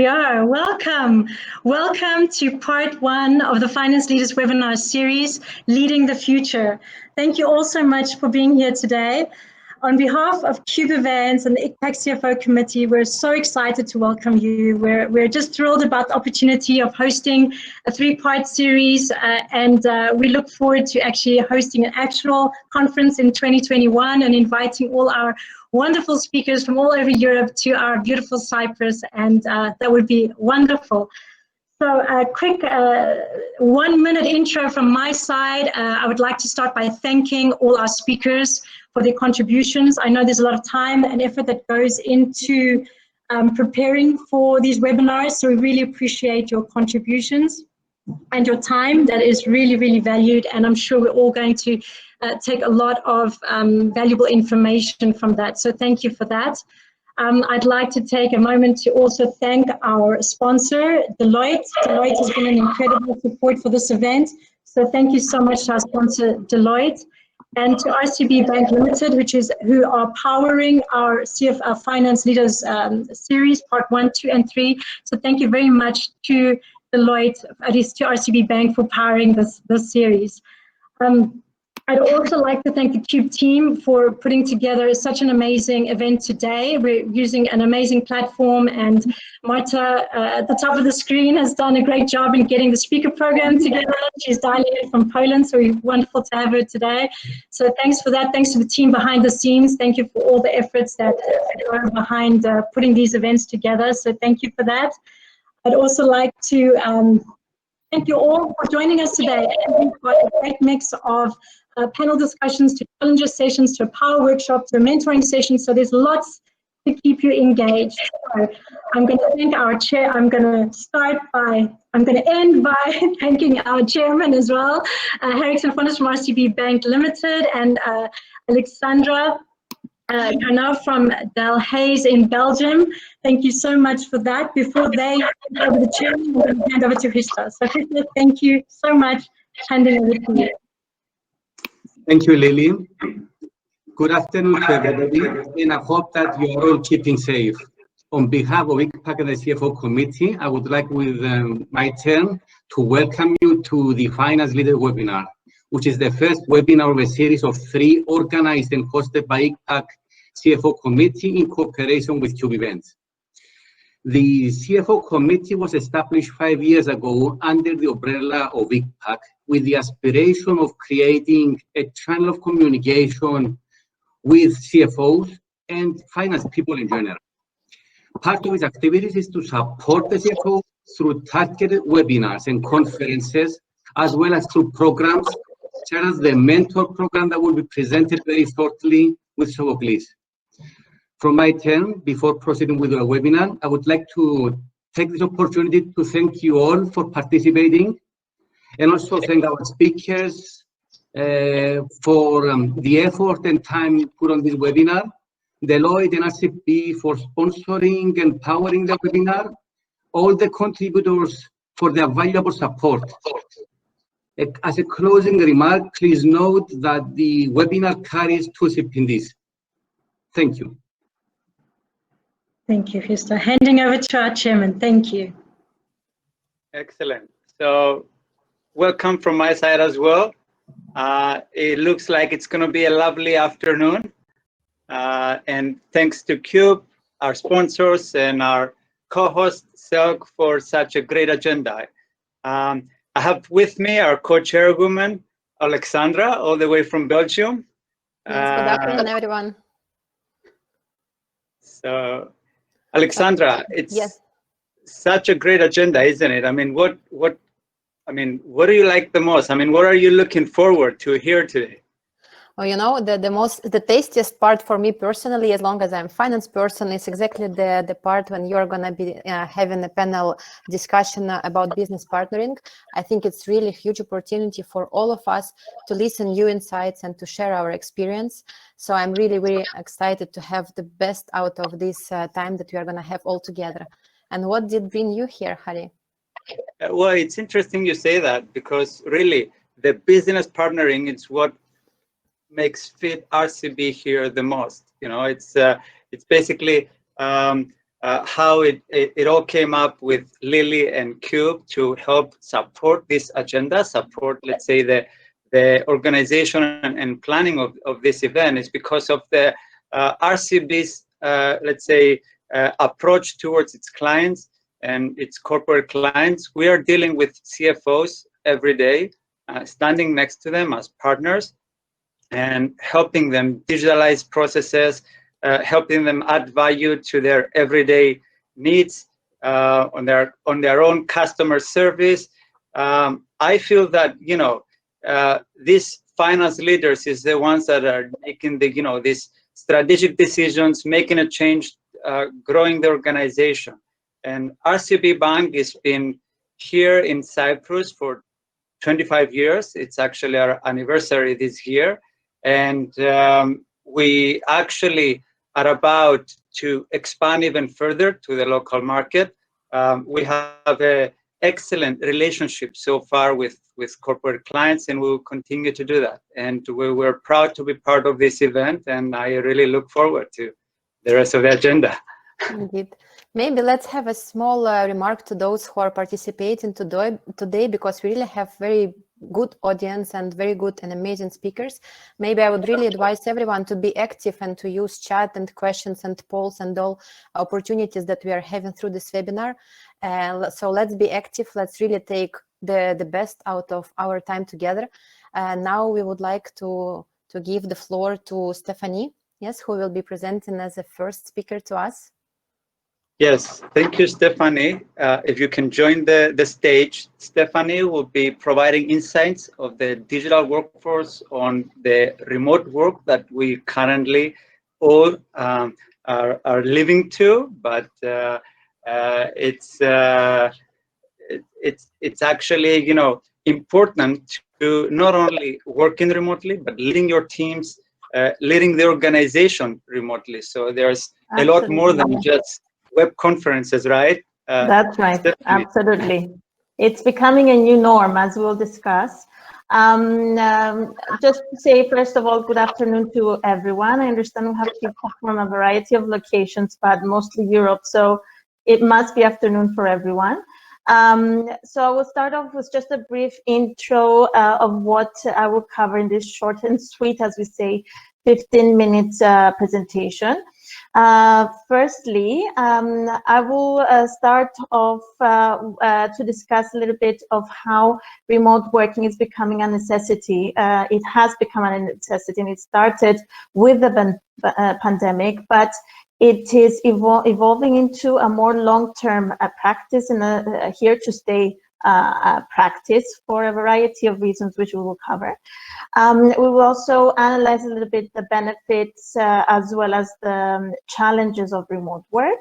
we are. Welcome. Welcome to part one of the Finance Leaders webinar series, Leading the Future. Thank you all so much for being here today. On behalf of QUBE Events and the ICPAC CFO Committee, we're so excited to welcome you. We're just thrilled about the opportunity of hosting a three-part series, and we look forward to actually hosting an actual conference in 2021 and inviting all our wonderful speakers from all over Europe to our beautiful Cyprus, and that would be wonderful. So a quick 1 minute intro from my side. I would like to start by thanking all our speakers for their contributions. I know there's a lot of time and effort that goes into preparing for these webinars, so we really appreciate your contributions and your time. That is really, really valued, and I'm sure we're all going to take a lot of valuable information from that, so thank you for that. I'd like to take a moment to also thank our sponsor, Deloitte. Deloitte has been an incredible support for this event, so thank you so much to our sponsor, Deloitte, and to ICB Bank Limited, who are powering our Finance Leaders series, part 1, 2, and 3. So thank you very much to Deloitte, at least to RCB Bank, for powering this series. I'd also like to thank the QUBE team for putting together such an amazing event today. We're using an amazing platform, and Marta at the top of the screen has done a great job in getting the speaker program together. She's dialing in from Poland, so it's wonderful to have her today. So thanks for that. Thanks to the team behind the scenes. Thank you for all the efforts that are behind putting these events together. So thank you for that. I'd also like to thank you all for joining us today. We've got a great mix of panel discussions, to challenger sessions, to a power workshop, to a mentoring session. So there's lots to keep you engaged. So I'm going to thank our chair. I'm going to end by thanking our chairman as well, Harrison Fonnis from RCB Bank Limited, and Alexandra Carnot from Del Hayes in Belgium. Thank you so much for that. Before they hand over the chair, I'm going to hand over to Christa. So Christa, thank you so much. Handing over to you. Thank you, Lily. Good afternoon to everybody, and I hope that you are all keeping safe. On behalf of ICPAC and the CFO Committee, I would like, with my turn, to welcome you to the Finance Leader webinar, which is the first webinar of a series of 3 organized and hosted by ICPAC CFO Committee in cooperation with QUBE Events. The CFO Committee was established 5 years ago under the umbrella of ICPAC, with the aspiration of creating a channel of communication with CFOs and finance people in general. Part of its activities is to support the CFO through targeted webinars and conferences, as well as through programs such as the mentor program that will be presented very shortly with Sophocles. From my turn, before proceeding with the webinar, I would like to take this opportunity to thank you all for participating, and also thank our speakers for the effort and time put on this webinar, Deloitte and RCB for sponsoring and powering the webinar, all the contributors for their valuable support. As a closing remark, please note that the webinar carries 2 CPDs. Thank you. Thank you, Christa. Handing over to our chairman. Thank you. Excellent. So welcome from my side as well. It looks like it's going to be a lovely afternoon. And thanks to QUBE, our sponsors, and our co-host, Selk, for such a great agenda. I have with me our co-chairwoman, Alexandra, all the way from Belgium. Yes, good afternoon, everyone. So, Alexandra, it's yes, such a great agenda, isn't it? I mean, what do you like the most? I mean, what are you looking forward to here today? Well, you know, the tastiest part for me personally, as long as I'm a finance person, is exactly the part when you're going to be having a panel discussion about business partnering. I think it's really a huge opportunity for all of us to listen new insights and to share our experience. So I'm really, really excited to have the best out of this time that we are going to have all together. And what did bring you here, Hari? Well, it's interesting you say that, because really the business partnering is what makes fit RCB here the most. You know, it's basically how it all came up with Lily and QUBE to help support this agenda, support, let's say, the organization and planning of this event is because of the RCB's, let's say, approach towards its clients and its corporate clients. We are dealing with CFOs every day, standing next to them as partners and helping them digitalize processes, helping them add value to their everyday needs on their own customer service. I feel that these finance leaders is the ones that are making these strategic decisions, making a change, growing the organization. And RCB Bank has been here in Cyprus for 25 years. It's actually our anniversary this year. And we actually are about to expand even further to the local market. We have an excellent relationship so far with corporate clients, and we will continue to do that. And we're proud to be part of this event, and I really look forward to the rest of the agenda. Indeed. Maybe let's have a small remark to those who are participating today, because we really have very good audience and very good and amazing speakers. Maybe I would really advise everyone to be active and to use chat and questions and polls and all opportunities that we are having through this webinar. So let's be active. Let's really take the best out of our time together. Now we would like to give the floor to Stephanie, yes, who will be presenting as the first speaker to us. Yes, thank you, Stephanie. If you can join the stage, Stephanie will be providing insights of the digital workforce on the remote work that we currently all are living to, but it's actually important to not only working remotely, but leading your teams, leading the organization remotely. So there's a lot more than just web conferences, right? That's right. Stephanie. Absolutely. It's becoming a new norm, as we'll discuss. Just to say, first of all, good afternoon to everyone. I understand we have people from a variety of locations, but mostly Europe, so it must be afternoon for everyone. So I will start off with just a brief intro of what I will cover in this short and sweet, as we say, 15 minutes presentation. Firstly, I will start off to discuss a little bit of how remote working is becoming a necessity. It has become a necessity, and it started with the pandemic, but it is evolving into a more long-term practice and a here-to-stay practice for a variety of reasons, which we will cover. We will also analyze a little bit the benefits as well as the challenges of remote work.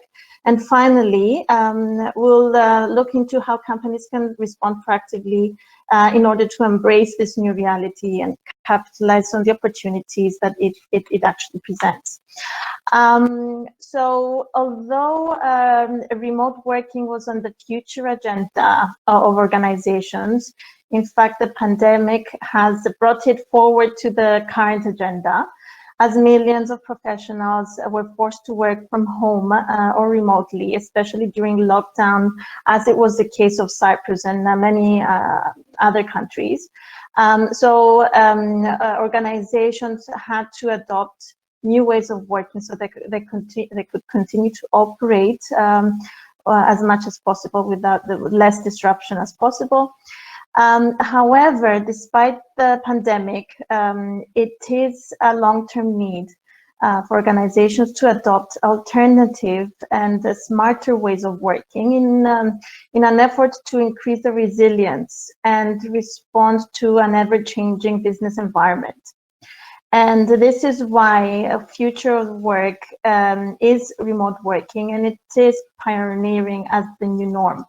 And finally, we'll look into how companies can respond proactively in order to embrace this new reality and capitalize on the opportunities that it actually presents. So although remote working was on the future agenda of organizations, in fact, the pandemic has brought it forward to the current agenda, as millions of professionals were forced to work from home or remotely, especially during lockdown, as it was the case of Cyprus and many other countries. So organizations had to adopt new ways of working so they could continue to operate as much as possible without less disruption as possible. However, despite the pandemic, it is a long-term need for organizations to adopt alternative and smarter ways of working in an effort to increase the resilience and respond to an ever-changing business environment. And this is why a future of work is remote working, and it is pioneering as the new norm.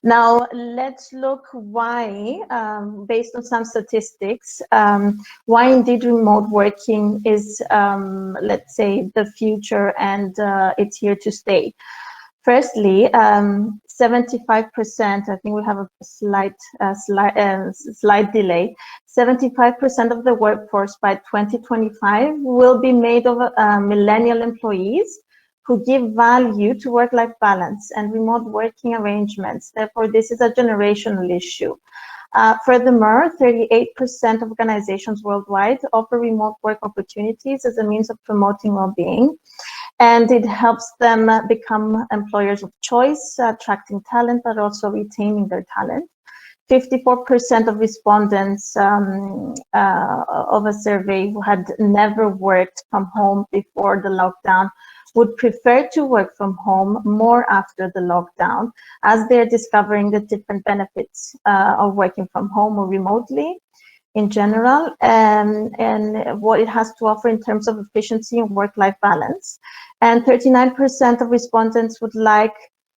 Now, let's look why, based on some statistics, why indeed remote working is, let's say, the future and it's here to stay. Firstly, 75%, I think we have a slight delay, 75% of the workforce by 2025 will be made of millennial employees, who give value to work-life balance and remote working arrangements. Therefore, this is a generational issue. Furthermore, 38% of organizations worldwide offer remote work opportunities as a means of promoting well-being, and it helps them become employers of choice, attracting talent, but also retaining their talent. 54% of respondents of a survey who had never worked from home before the lockdown would prefer to work from home more after the lockdown, as they're discovering the different benefits of working from home or remotely in general, and what it has to offer in terms of efficiency and work-life balance. And 39% of respondents would like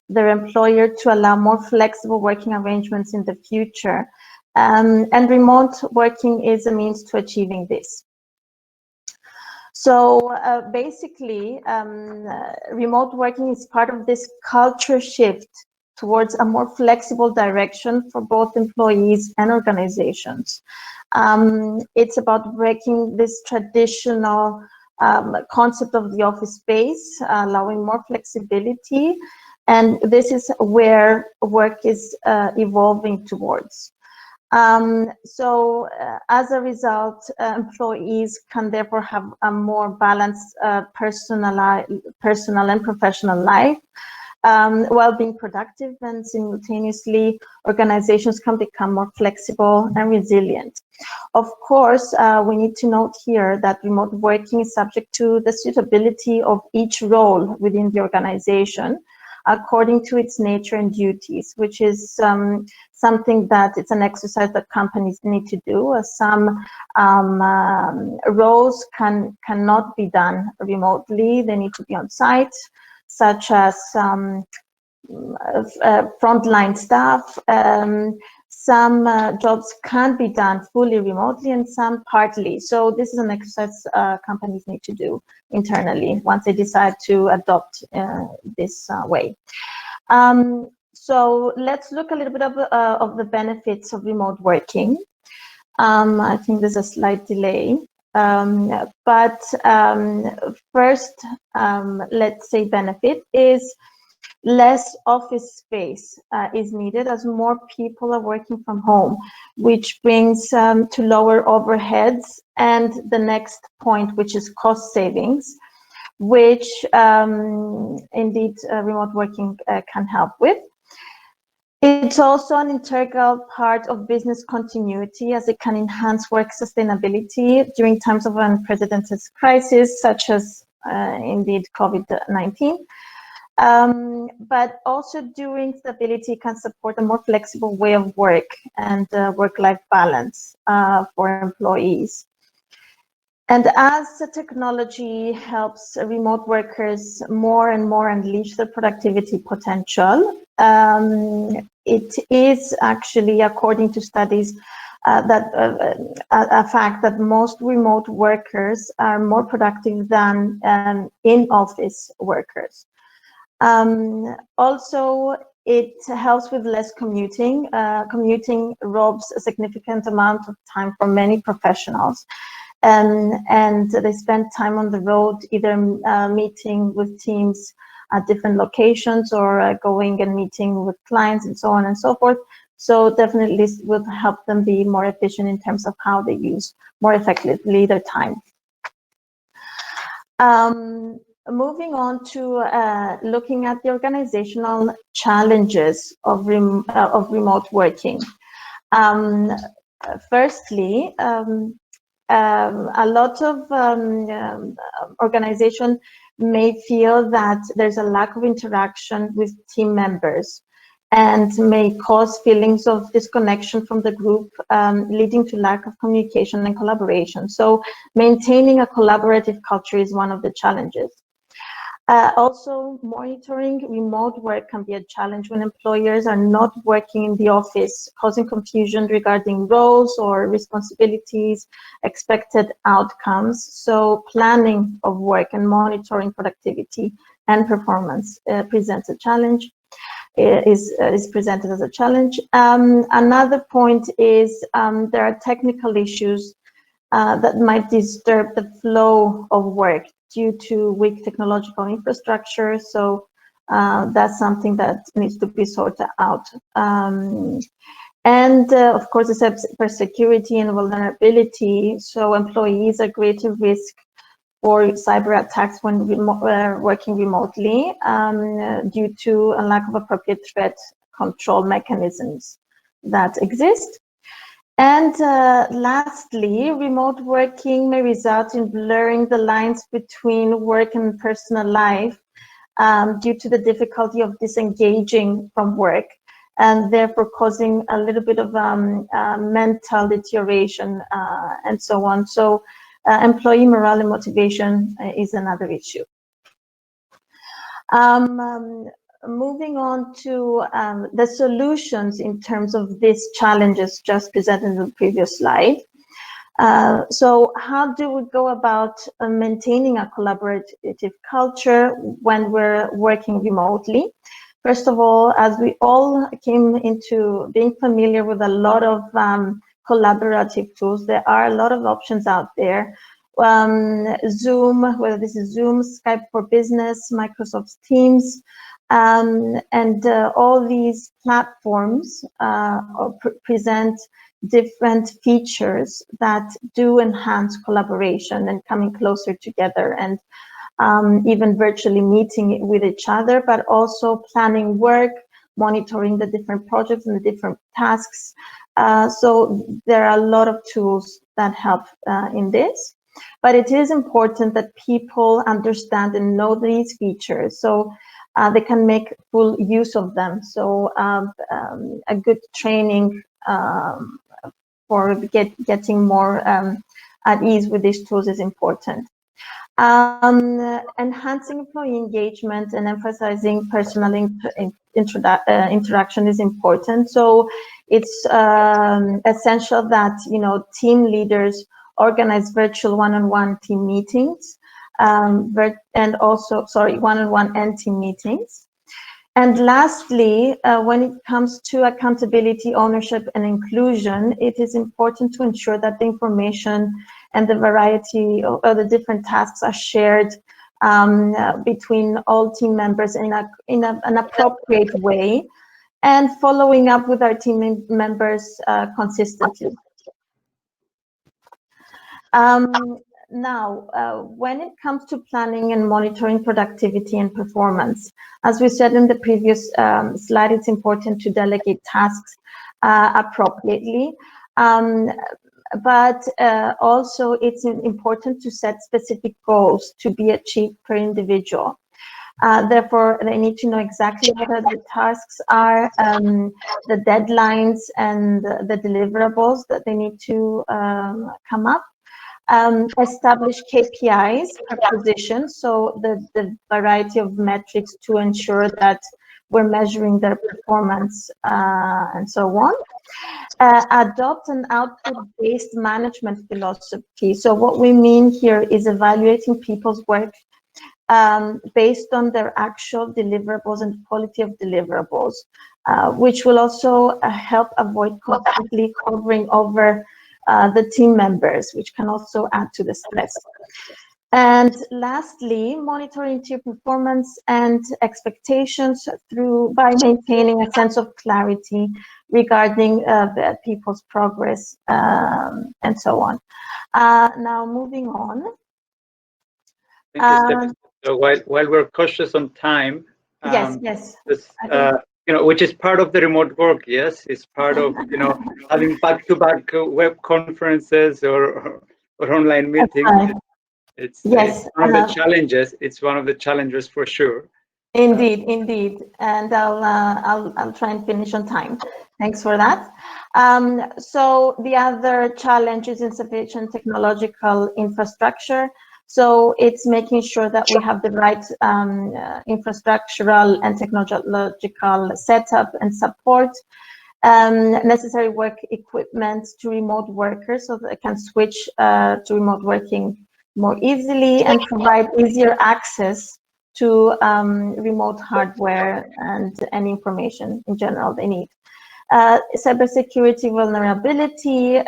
their employer to allow more flexible working arrangements in the future. And remote working is a means to achieving this. So basically, remote working is part of this culture shift towards a more flexible direction for both employees and organizations. It's about breaking this traditional concept of the office space, allowing more flexibility, and this is where work is evolving towards. So as a result, employees can therefore have a more balanced personal and professional life, while being productive, and simultaneously organizations can become more flexible and resilient. Of course, we need to note here that remote working is subject to the suitability of each role within the organization, according to its nature and duties, which is something that it's an exercise that companies need to do. Some roles cannot be done remotely, they need to be on site, such as frontline staff. Some jobs can be done fully remotely and some partly. So this is an exercise companies need to do internally once they decide to adopt this way. So let's look a little bit of the benefits of remote working. I think there's a slight delay. But first, let's say benefit is less office space is needed as more people are working from home, which brings to lower overheads, and the next point, which is cost savings, which indeed remote working can help with. It's also an integral part of business continuity, as it can enhance work sustainability during times of unprecedented crisis, such as indeed COVID-19. But also during stability can support a more flexible way of work and work-life balance for employees. And as the technology helps remote workers more and more unleash their productivity potential, it is actually, according to studies, that a fact that most remote workers are more productive than in-office workers. Also, it helps with less commuting. Commuting robs a significant amount of time for many professionals, and they spend time on the road, either meeting with teams at different locations or going and meeting with clients and so on and so forth. So definitely this will help them be more efficient in terms of how they use more effectively their time. Moving on to looking at the organizational challenges of remote working. Firstly, a lot of organizations may feel that there's a lack of interaction with team members and may cause feelings of disconnection from the group, leading to lack of communication and collaboration. So maintaining a collaborative culture is one of the challenges. Also, monitoring remote work can be a challenge when employers are not working in the office, causing confusion regarding roles or responsibilities, expected outcomes. So planning of work and monitoring productivity and performance presents a challenge, is presented as a challenge. Another point is there are technical issues that might disturb the flow of work due to weak technological infrastructure. So that's something that needs to be sorted out. And of course, the cybersecurity and vulnerability. So employees are greater risk for cyber attacks when working remotely due to a lack of appropriate threat control mechanisms that exist. And lastly, remote working may result in blurring the lines between work and personal life due to the difficulty of disengaging from work, and therefore causing a little bit of mental deterioration and so on. So employee morale and motivation is another issue. Moving on to the solutions in terms of these challenges just presented in the previous slide. So how do we go about maintaining a collaborative culture when we're working remotely? First of all, as we all came into being familiar with a lot of collaborative tools, there are a lot of options out there. Zoom, whether this is Zoom, Skype for Business, Microsoft Teams, and all these platforms present different features that do enhance collaboration and coming closer together, and even virtually meeting with each other, but also planning work, monitoring the different projects and the different tasks. So there are a lot of tools that help in this, but it is important that people understand and know these features so they can make full use of them. So a good training for getting more at ease with these tools is important. Enhancing employee engagement and emphasizing personal interaction is important. So it's essential that team leaders organize virtual one-on-one team meetings, and also one-on-one and team meetings. And lastly, when it comes to accountability, ownership, and inclusion, it is important to ensure that the information and the variety of the different tasks are shared between all team members in an appropriate way, and following up with our team members consistently. Now, when it comes to planning and monitoring productivity and performance, as we said in the previous slide, it's important to delegate tasks appropriately. But also it's important to set specific goals to be achieved per individual. Therefore, they need to know exactly what the tasks are, the deadlines, and the deliverables that they need to come up. Establish KPIs per position, so the variety of metrics to ensure that we're measuring their performance and so on. Adopt an output-based management philosophy. So what we mean here is evaluating people's work based on their actual deliverables and quality of deliverables, which will also help avoid constantly covering over the team members, which can also add to the stress. And lastly, monitoring team performance and expectations by maintaining a sense of clarity regarding people's progress and so on. Now, moving on. Thank you, Stephanie. So while we're cautious on time, yes. This, which is part of the remote work, yes, it's part of having back-to-back web conferences or online meetings. Right. It's yes, one of the challenges. It's one of the challenges for sure. Indeed, and I'll try and finish on time. Thanks for that. So the other challenge is insufficient technological infrastructure. So it's making sure that we have the right infrastructural and technological setup and support, necessary work equipment to remote workers so that they can switch to remote working more easily, and provide easier access to remote hardware and any information in general they need. cybersecurity vulnerability.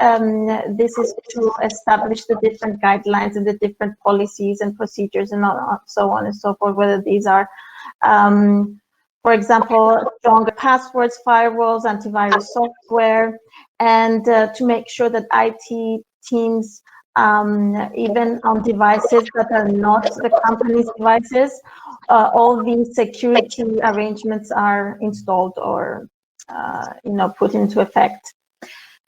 This is to establish the different guidelines and the different policies and procedures and so on and so forth, whether these are, for example, stronger passwords, firewalls, antivirus software, and to make sure that IT teams, even on devices that are not the company's devices, all these security arrangements are installed or put into effect.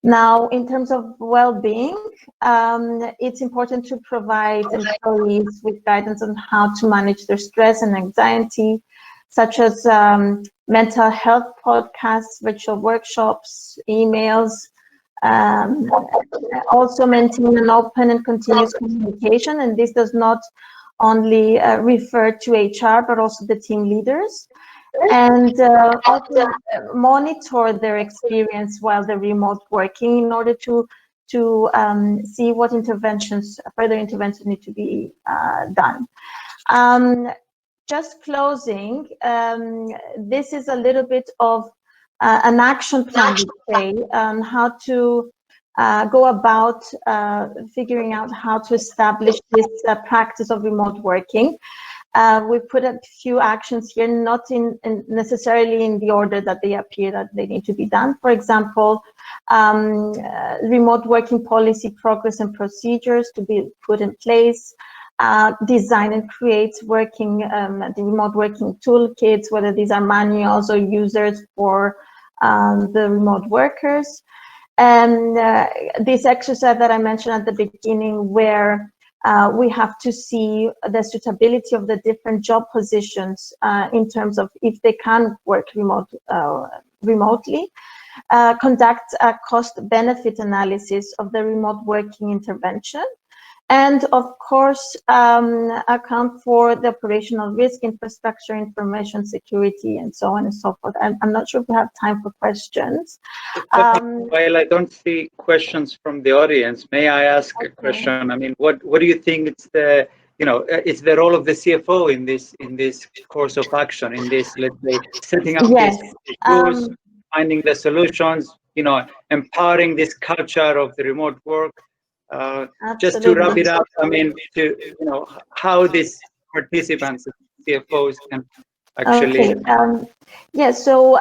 Now, in terms of well-being, it's important to provide employees with guidance on how to manage their stress and anxiety, such as mental health podcasts, virtual workshops, emails, also maintain an open and continuous communication. And this does not only refer to HR, but also the team leaders. And also monitor their experience while they're remote working in order to see what further interventions need to be done. Just closing, this is a little bit of an action plan, we say, on how to go about figuring out how to establish this practice of remote working. We put a few actions here, not necessarily in the order that they appear that they need to be done. For example, remote working policy, progress and procedures to be put in place, design and create the remote working toolkits, whether these are manuals or users for the remote workers. And this exercise that I mentioned at the beginning, where we have to see the suitability of the different job positions in terms of if they can work remotely, conduct a cost-benefit analysis of the remote working intervention, and of course, account for the operational risk, infrastructure, information security, and so on and so forth. I'm not sure if we have time for questions. While I don't see questions from the audience, may I ask a question? I mean, what do you think it's the role of the CFO in this course of action, in this, let's say, setting up these rules, finding the solutions, empowering this culture of the remote work? Just to wrap it up, I mean, how these participants, CFOs, can actually. Okay. So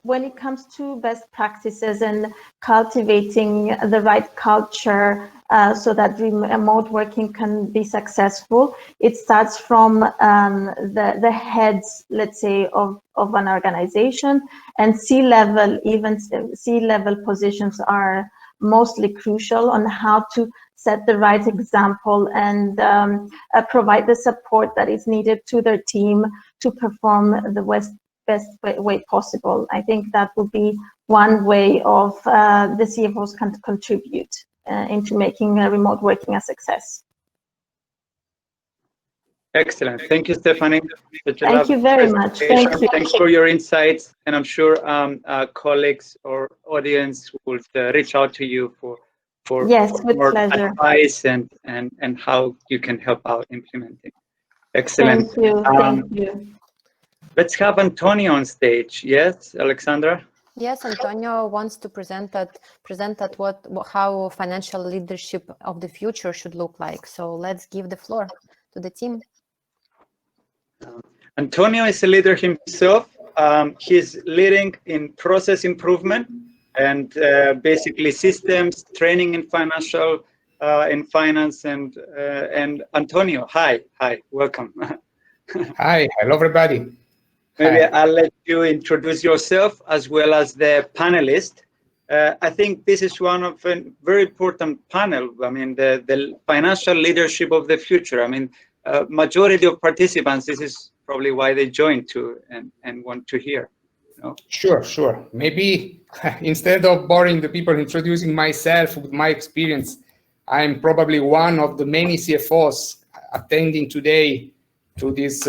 when it comes to best practices and cultivating the right culture so that remote working can be successful, it starts from the heads, let's say, of an organization, and C-level positions are mostly crucial on how to set the right example and provide the support that is needed to their team to perform the best way possible. I think that would be one way of the CFOs can contribute into making remote working a success. Excellent. Thank you, Stephanie. Thank you very much. Thank you. Thanks for your insights. And I'm sure colleagues or audience will reach out to you for more advice and how you can help out implementing. Excellent. Thank you. Thank you. Let's have Antonio on stage. Yes, Alexandra? Yes, Antonio wants to present how financial leadership of the future should look like. So let's give the floor to the team. Antonio is a leader himself. He's leading in process improvement and basically systems training in finance. And Antonio, hi, welcome. Hi, hello everybody. Maybe I'll let you introduce yourself as well as the panelist. I think this is one of a very important panel. I mean, the financial leadership of the future. I mean, majority of participants, this is probably why they joined too and want to hear. Sure. Maybe instead of boring the people, introducing myself with my experience, I'm probably one of the many CFOs attending today to this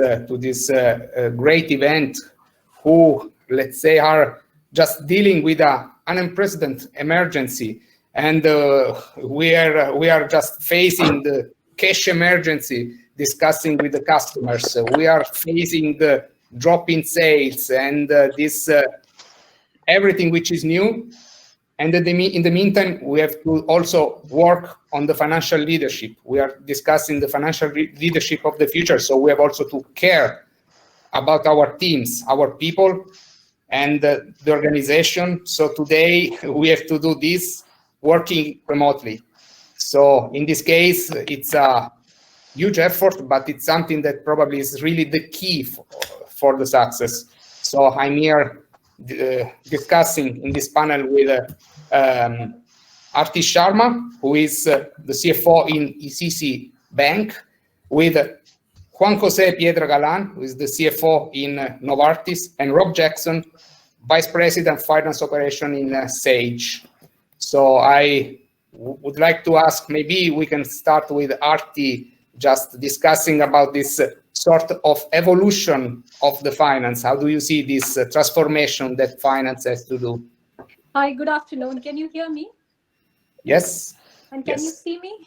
great event, who, let's say, are just dealing with an unprecedented emergency, and we are just facing the cash emergency, discussing with the customers. We are facing the drop in sales and this everything which is new. And in the meantime, we have to also work on the financial leadership. We are discussing the financial leadership of the future. So we have also to care about our teams, our people, and the organization. So today we have to do this working remotely. So in this case, it's a huge effort, but it's something that probably is really the key for the success. So I'm here discussing in this panel with Arti Sharma, who is the CFO in ECC Bank, with Juan Jose Piedra Galan, who is the CFO in Novartis, and Rob Jackson, Vice President Finance Operation in Sage. So I would like to ask, maybe we can start with Arti, just discussing about this sort of evolution of the finance. How do you see this transformation that finance has to do? Hi, good afternoon. Can you hear me? Yes. And can you see me?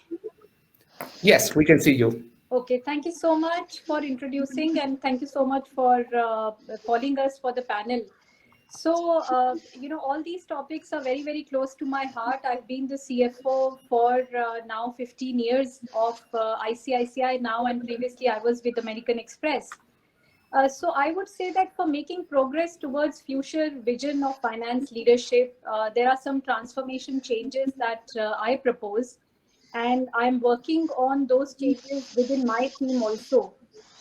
Yes, we can see you. Okay, thank you so much for introducing, and thank you so much for calling us for the panel. So, you know, all these topics are very, very close to my heart. I've been the CFO for now 15 years of ICICI now, and previously I was with American Express. So I would say that for making progress towards future vision of finance leadership, there are some transformation changes that I propose, and I'm working on those changes within my team also.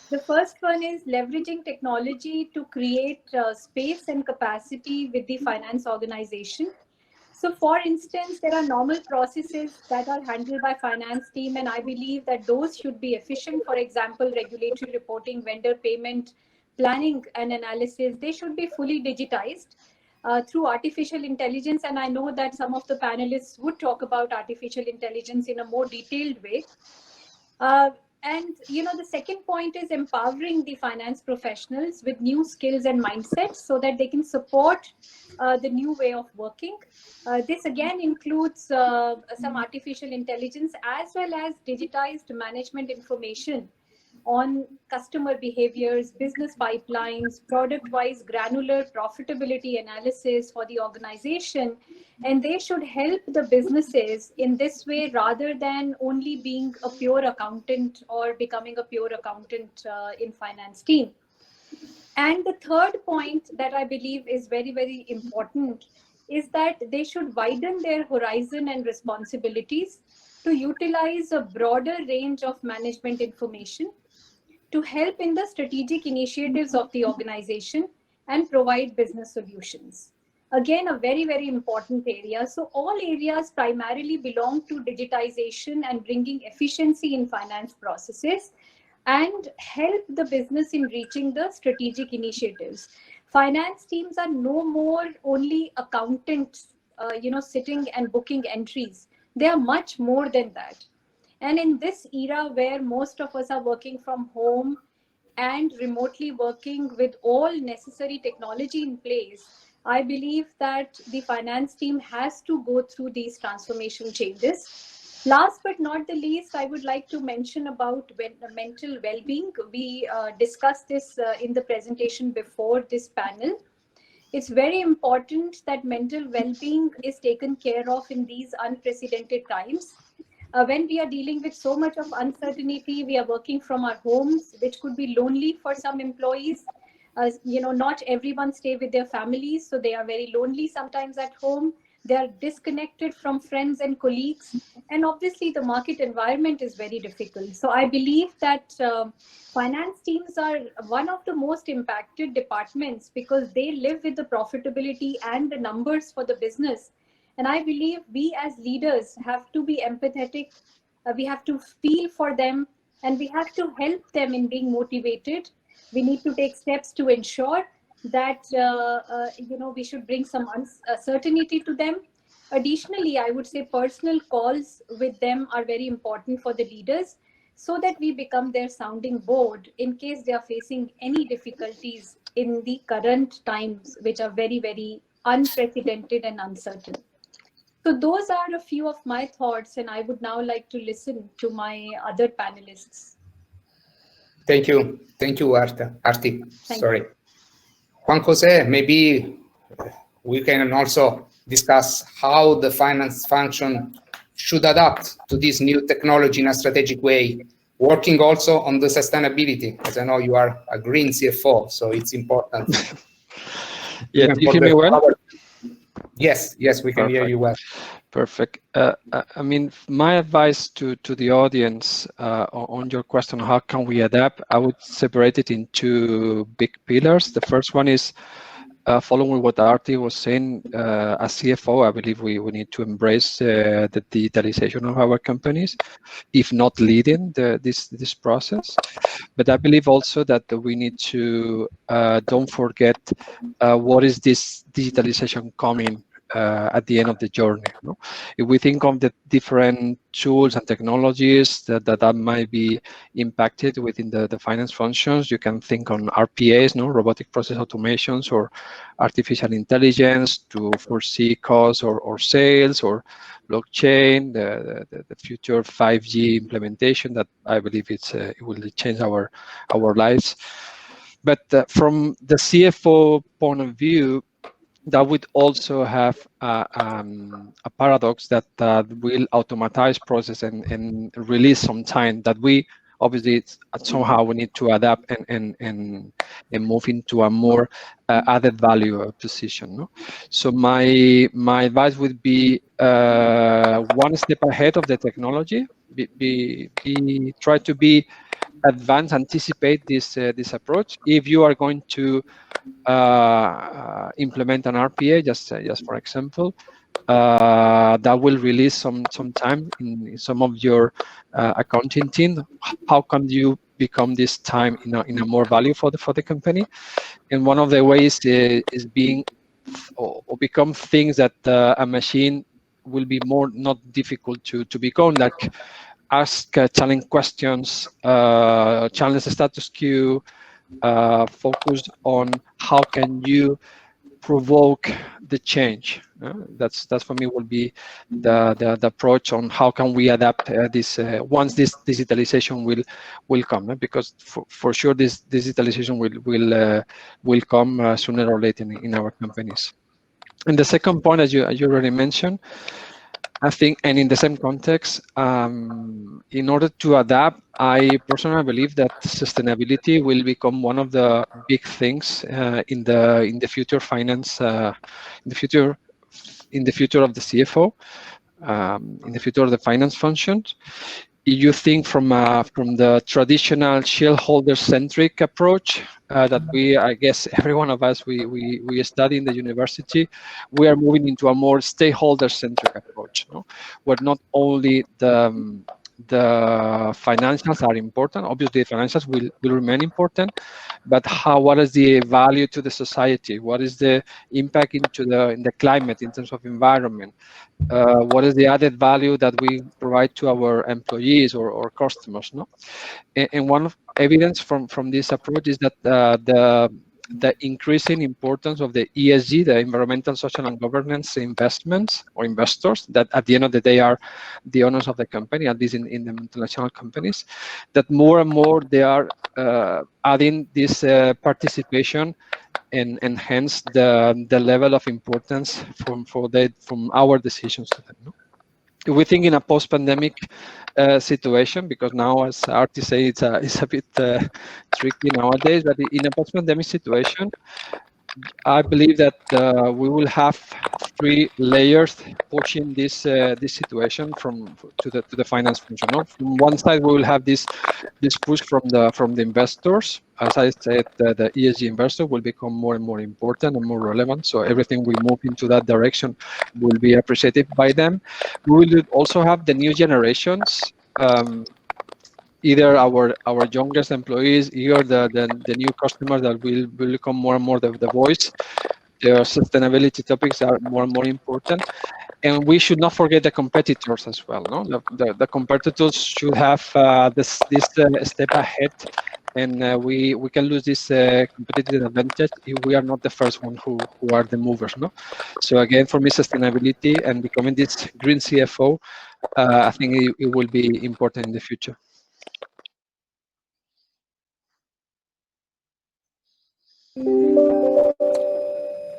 The first one is leveraging technology to create space and capacity with the finance organization. So for instance, there are normal processes that are handled by finance team, and I believe that those should be efficient. For example, regulatory reporting, vendor payment, planning and analysis, they should be fully digitized through artificial intelligence. And I know that some of the panelists would talk about artificial intelligence in a more detailed way. And you know, the second point is empowering the finance professionals with new skills and mindsets so that they can support the new way of working. This again includes some artificial intelligence as well as digitized management information on customer behaviors, business pipelines, product-wise granular profitability analysis for the organization. And they should help the businesses in this way rather than only being a pure accountant or becoming a pure accountant in finance team. And the third point that I believe is very, very important is that they should widen their horizon and responsibilities to utilize a broader range of management information to help in the strategic initiatives of the organization and provide business solutions. Again, a very, very important area. So all areas primarily belong to digitization and bringing efficiency in finance processes and help the business in reaching the strategic initiatives. Finance teams are no more only accountants, sitting and booking entries. They are much more than that. And in this era where most of us are working from home and remotely working with all necessary technology in place, I believe that the finance team has to go through these transformation changes. Last but not the least, I would like to mention about mental well-being. We discussed this in the presentation before this panel. It's very important that mental well-being is taken care of in these unprecedented times. When we are dealing with so much of uncertainty, we are working from our homes, which could be lonely for some employees. Not everyone stay with their families, so they are very lonely sometimes at home. They are disconnected from friends and colleagues. And obviously, the market environment is very difficult. So I believe that finance teams are one of the most impacted departments because they live with the profitability and the numbers for the business. And I believe we as leaders have to be empathetic. We have to feel for them and we have to help them in being motivated. We need to take steps to ensure that, we should bring some certainty to them. Additionally, I would say personal calls with them are very important for the leaders so that we become their sounding board in case they are facing any difficulties in the current times, which are very, very unprecedented and uncertain. So those are a few of my thoughts, and I would now like to listen to my other panelists. Thank you. Thank you, Arti. Sorry. Juan Jose, maybe we can also discuss how the finance function should adapt to this new technology in a strategic way, working also on the sustainability, as I know you are a green CFO, so it's important. Yeah, do you hear me well? Yes, we can hear you well. Perfect. I mean, my advice to the audience on your question, how can we adapt? I would separate it into big pillars. The first one is following what Artie was saying. As CFO, I believe we need to embrace the digitalization of our companies, if not leading this process. But I believe also that we need to don't forget what is this digitalization coming at the end of the journey. No? If we think of the different tools and technologies that might be impacted within the finance functions, you can think on RPAs, no, robotic process automations, or artificial intelligence to foresee costs or sales, or blockchain, the future 5G implementation that I believe it will change our lives. But from the CFO point of view, that would also have a paradox that will automatize process and release some time that we obviously somehow we need to adapt and move into a more added value position. No? So my advice would be one step ahead of the technology. Try to be advanced, anticipate this approach. If you are going to implement an RPA, just for example, that will release some time in some of your accounting team. How can you become this time in a more value for the company? And one of the ways is being or become things that a machine will be more not difficult to become, like ask challenge questions, challenge the status quo, focus on how can you provoke the change. That's for me will be the approach on how can we adapt this once this digitalization will come, because for sure this digitalization will come sooner or later in our companies. And the second point, as you already mentioned, I think, and in the same context, in order to adapt, I personally believe that sustainability will become one of the big things in the future finance, in the future of the CFO, in the future of the finance functions. You think from the traditional shareholder-centric approach that I guess every one of us we study in the university, we are moving into a more stakeholder-centric approach, no? Where not only the financials are important. Obviously, the financials will remain important, but what is the value to the society? What is the impact in the climate in terms of environment? What is the added value that we provide to our employees or customers? No, and one of evidence from this approach is that the increasing importance of the ESG, the environmental, social, and governance investments or investors that at the end of the day are the owners of the company, at least in the multinational companies, that more and more they are adding this participation and hence the level of importance from our decisions to them. No? If we think in a post-pandemic situation, because now, as Artie said, it's a bit tricky nowadays, but in a post-pandemic situation, I believe that we will have three layers pushing this situation to the finance function. No? From one side, we will have this push from the investors. As I said, the ESG investor will become more and more important and more relevant. So everything we move into that direction will be appreciated by them. We will also have the new generations. Either our youngest employees, either the new customers that will become more and more the voice. The sustainability topics are more and more important, and we should not forget the competitors as well. No, the competitors should have this step ahead, and we can lose this competitive advantage if we are not the first one who are the movers. No, so again, for me, sustainability and becoming this green CFO, I think it will be important in the future.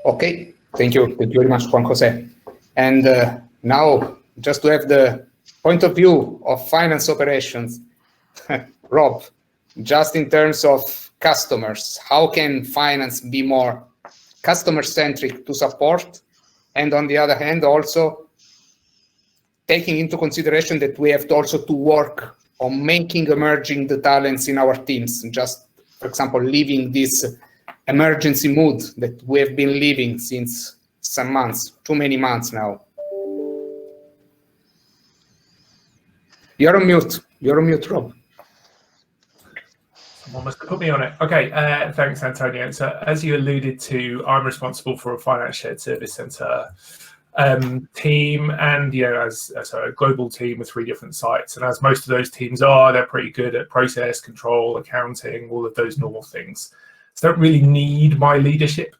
Okay, Thank you very much, Juan Jose. And now, just to have the point of view of finance operations, Rob, just in terms of customers, how can finance be more customer-centric to support? And on the other hand, also taking into consideration that we have to also to work on making emerging the talents in our teams, just, for example, leaving this emergency mood that we have been living since some months, too many months now. You're on mute, Rob. Someone must have put me on it. Okay, thanks, Antonio. So as you alluded to, I'm responsible for a finance shared service center team, and as a global team with 3 different sites. And as most of those teams are, they're pretty good at process control, accounting, all of those normal things. So don't really need my leadership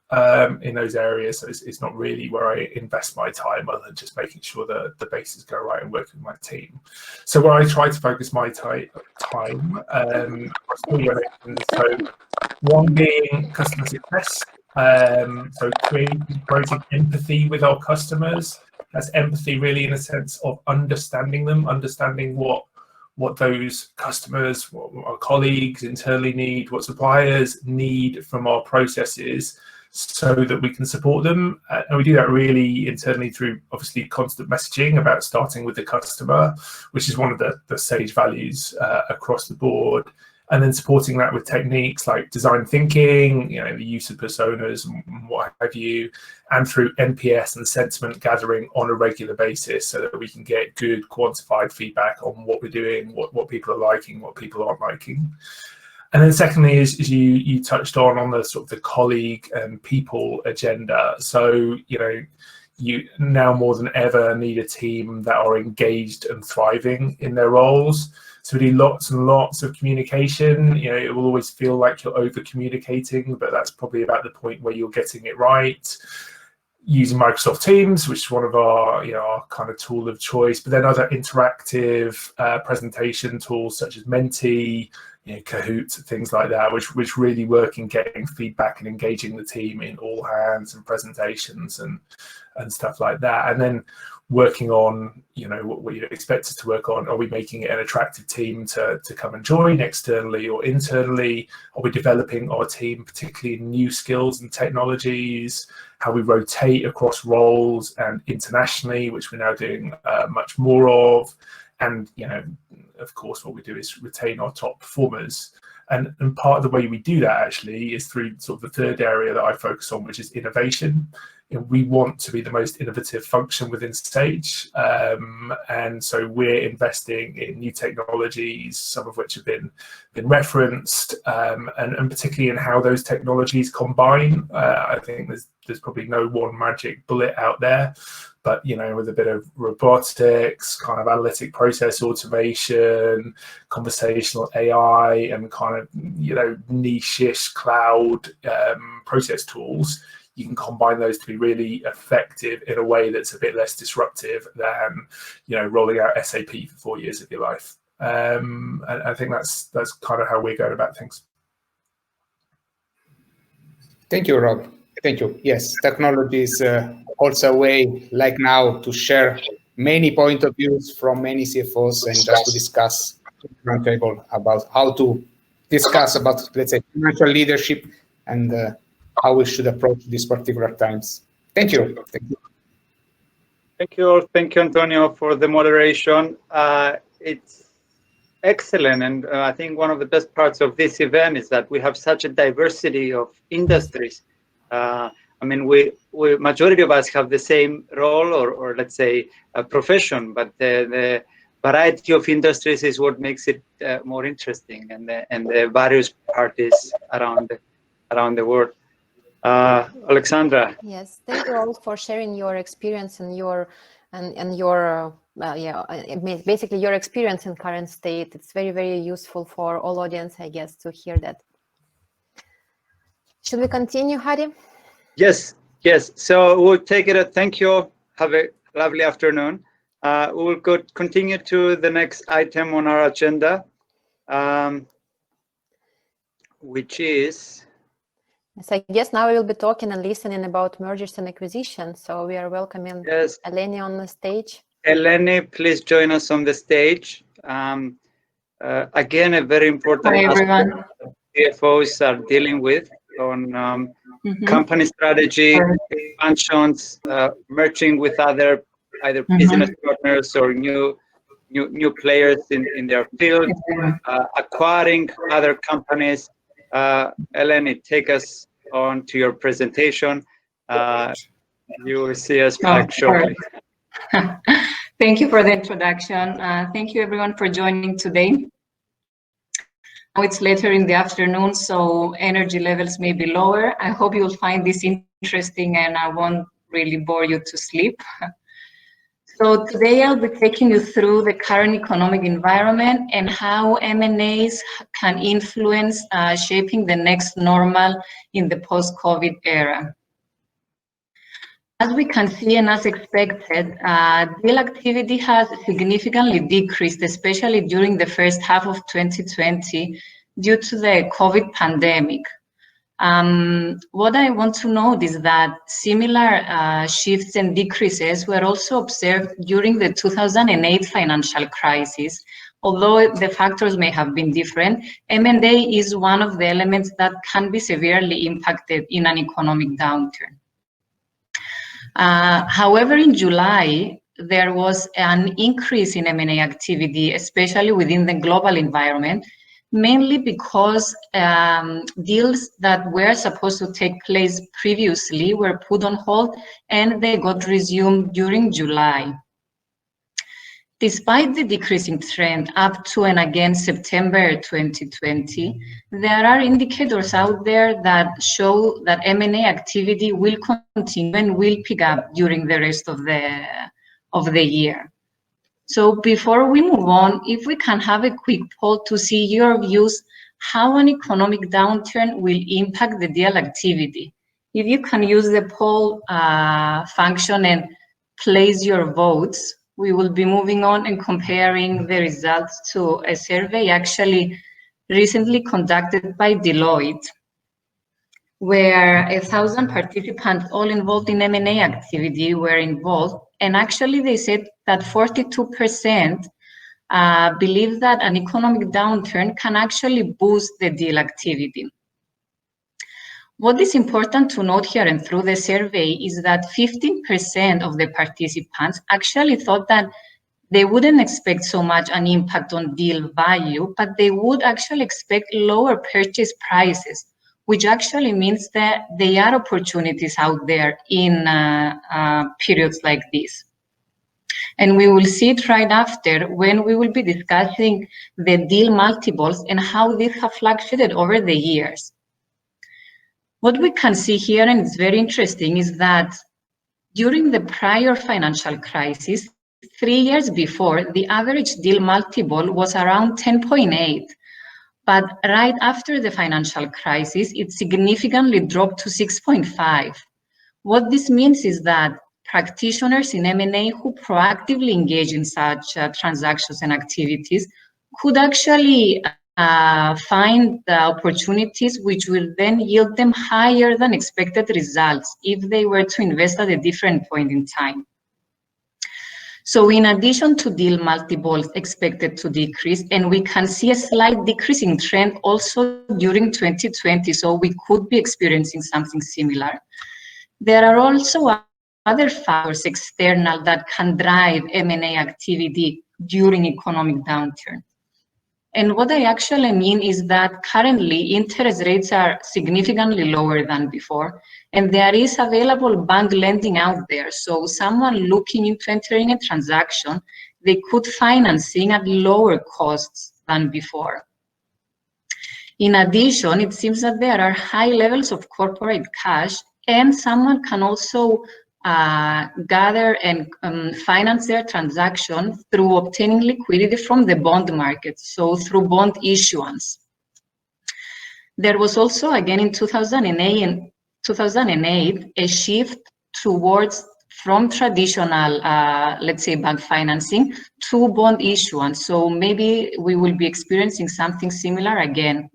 in those areas. So it's not really where I invest my time, other than just making sure that the bases go right and working with my team. So where I try to focus my time, so one being customer success. So creating empathy with our customers. That's empathy really in a sense of understanding them, understanding what those customers, what our colleagues internally need, what suppliers need from our processes, so that we can support them. And we do that really internally through obviously constant messaging about starting with the customer, which is one of the SAGE values across the board. And then supporting that with techniques like design thinking, the use of personas and what have you, and through NPS and sentiment gathering on a regular basis, so that we can get good quantified feedback on what we're doing, what people are liking, what people aren't liking. And then secondly, is you touched on the sort of the colleague and people agenda. So, you now more than ever need a team that are engaged and thriving in their roles. So we do lots and lots of communication. It will always feel like you're over communicating, but that's probably about the point where you're getting it right. Using Microsoft Teams, which is one of our, our kind of tool of choice, but then other interactive presentation tools such as Menti, Kahoot, things like that, which really work in getting feedback and engaging the team in all hands and presentations and stuff like that. And then working on, what you expect us to work on. Are we making it an attractive team to come and join externally or internally? Are we developing our team, particularly in new skills and technologies? How we rotate across roles and internationally, which we're now doing much more of. And, of course, what we do is retain our top performers. And part of the way we do that actually is through sort of the third area that I focus on, which is innovation. We want to be the most innovative function within SAGE, and so we're investing in new technologies, some of which have been referenced, and particularly in how those technologies combine. I think there's probably no one magic bullet out there, but with a bit of robotics, kind of analytic process automation, conversational AI, and kind of niche-ish cloud process tools, you can combine those to be really effective in a way that's a bit less disruptive than, rolling out SAP for 4 years of your life. And I think that's kind of how we're going about things. Thank you, Rob. Thank you. Yes, technology is also a way, like now, to share many point of views from many CFOs and just to discuss roundtable about how to discuss about, let's say, financial leadership and how we should approach these particular times. Thank you. Thank you. Thank you all. Thank you, Antonio, for the moderation. It's excellent. And I think one of the best parts of this event is that we have such a diversity of industries. We majority of us have the same role or let's say a profession, but the variety of industries is what makes it more interesting, and the various parties around the world. Alexandra. Yes, thank you all for sharing your experience and your basically your experience in current state. It's very, very useful for all audience, I guess, to hear that. Should we continue, Hari? Yes. So we'll take it. Thank you. Have a lovely afternoon. We will continue to the next item on our agenda, which is So I guess now we will be talking and listening about mergers and acquisitions. So we are welcoming Eleni on the stage. Eleni, please join us on the stage. Again, a very important aspect CFOs are dealing with on company strategy, expansions, merging with other either business partners or new players in their field, acquiring other companies. Eleni, take us on to your presentation. You will see us back shortly. Thank you for the introduction. Thank you everyone for joining today. Now it's later in the afternoon, so energy levels may be lower. I hope you'll find this interesting and I won't really bore you to sleep. So today I'll be taking you through the current economic environment and how M&As can influence shaping the next normal in the post-COVID era. As we can see and as expected, deal activity has significantly decreased, especially during the first half of 2020 due to the COVID pandemic. What I want to note is that similar shifts and decreases were also observed during the 2008 financial crisis. Although the factors may have been different, M&A is one of the elements that can be severely impacted in an economic downturn. However, in July, there was an increase in M&A activity, especially within the global environment, mainly because deals that were supposed to take place previously were put on hold and they got resumed during July. Despite the decreasing trend up to and again September 2020, there are indicators out there that show that M&A activity will continue and will pick up during the rest of the year. So before we move on, if we can have a quick poll to see your views, how an economic downturn will impact the deal activity. If you can use the poll function and place your votes, we will be moving on and comparing the results to a survey actually recently conducted by Deloitte, where 1,000 participants all involved in M&A activity were involved. And actually they said that 42% believe that an economic downturn can actually boost the deal activity. What is important to note here and through the survey is that 15% of the participants actually thought that they wouldn't expect so much an impact on deal value, but they would actually expect lower purchase prices, which actually means that there are opportunities out there in periods like this. And we will see it right after when we will be discussing the deal multiples and how these have fluctuated over the years. What we can see here, and it's very interesting, is that during the prior financial crisis, 3 years before, the average deal multiple was around 10.8. But right after the financial crisis, it significantly dropped to 6.5. What this means is that practitioners in M&A who proactively engage in such transactions and activities could actually find the opportunities which will then yield them higher than expected results if they were to invest at a different point in time. So in addition to deal multiples expected to decrease, and we can see a slight decreasing trend also during 2020, so we could be experiencing something similar. There are also other factors external that can drive M&A activity during economic downturn. And what I actually mean is that currently interest rates are significantly lower than before, and there is available bank lending out there. So someone looking into entering a transaction, they could financing at lower costs than before. In addition, it seems that there are high levels of corporate cash, and someone can also gather and finance their transaction through obtaining liquidity from the bond market, so through bond issuance. There was also, again in 2008, a shift towards from traditional, let's say, bank financing to bond issuance. So maybe we will be experiencing something similar again.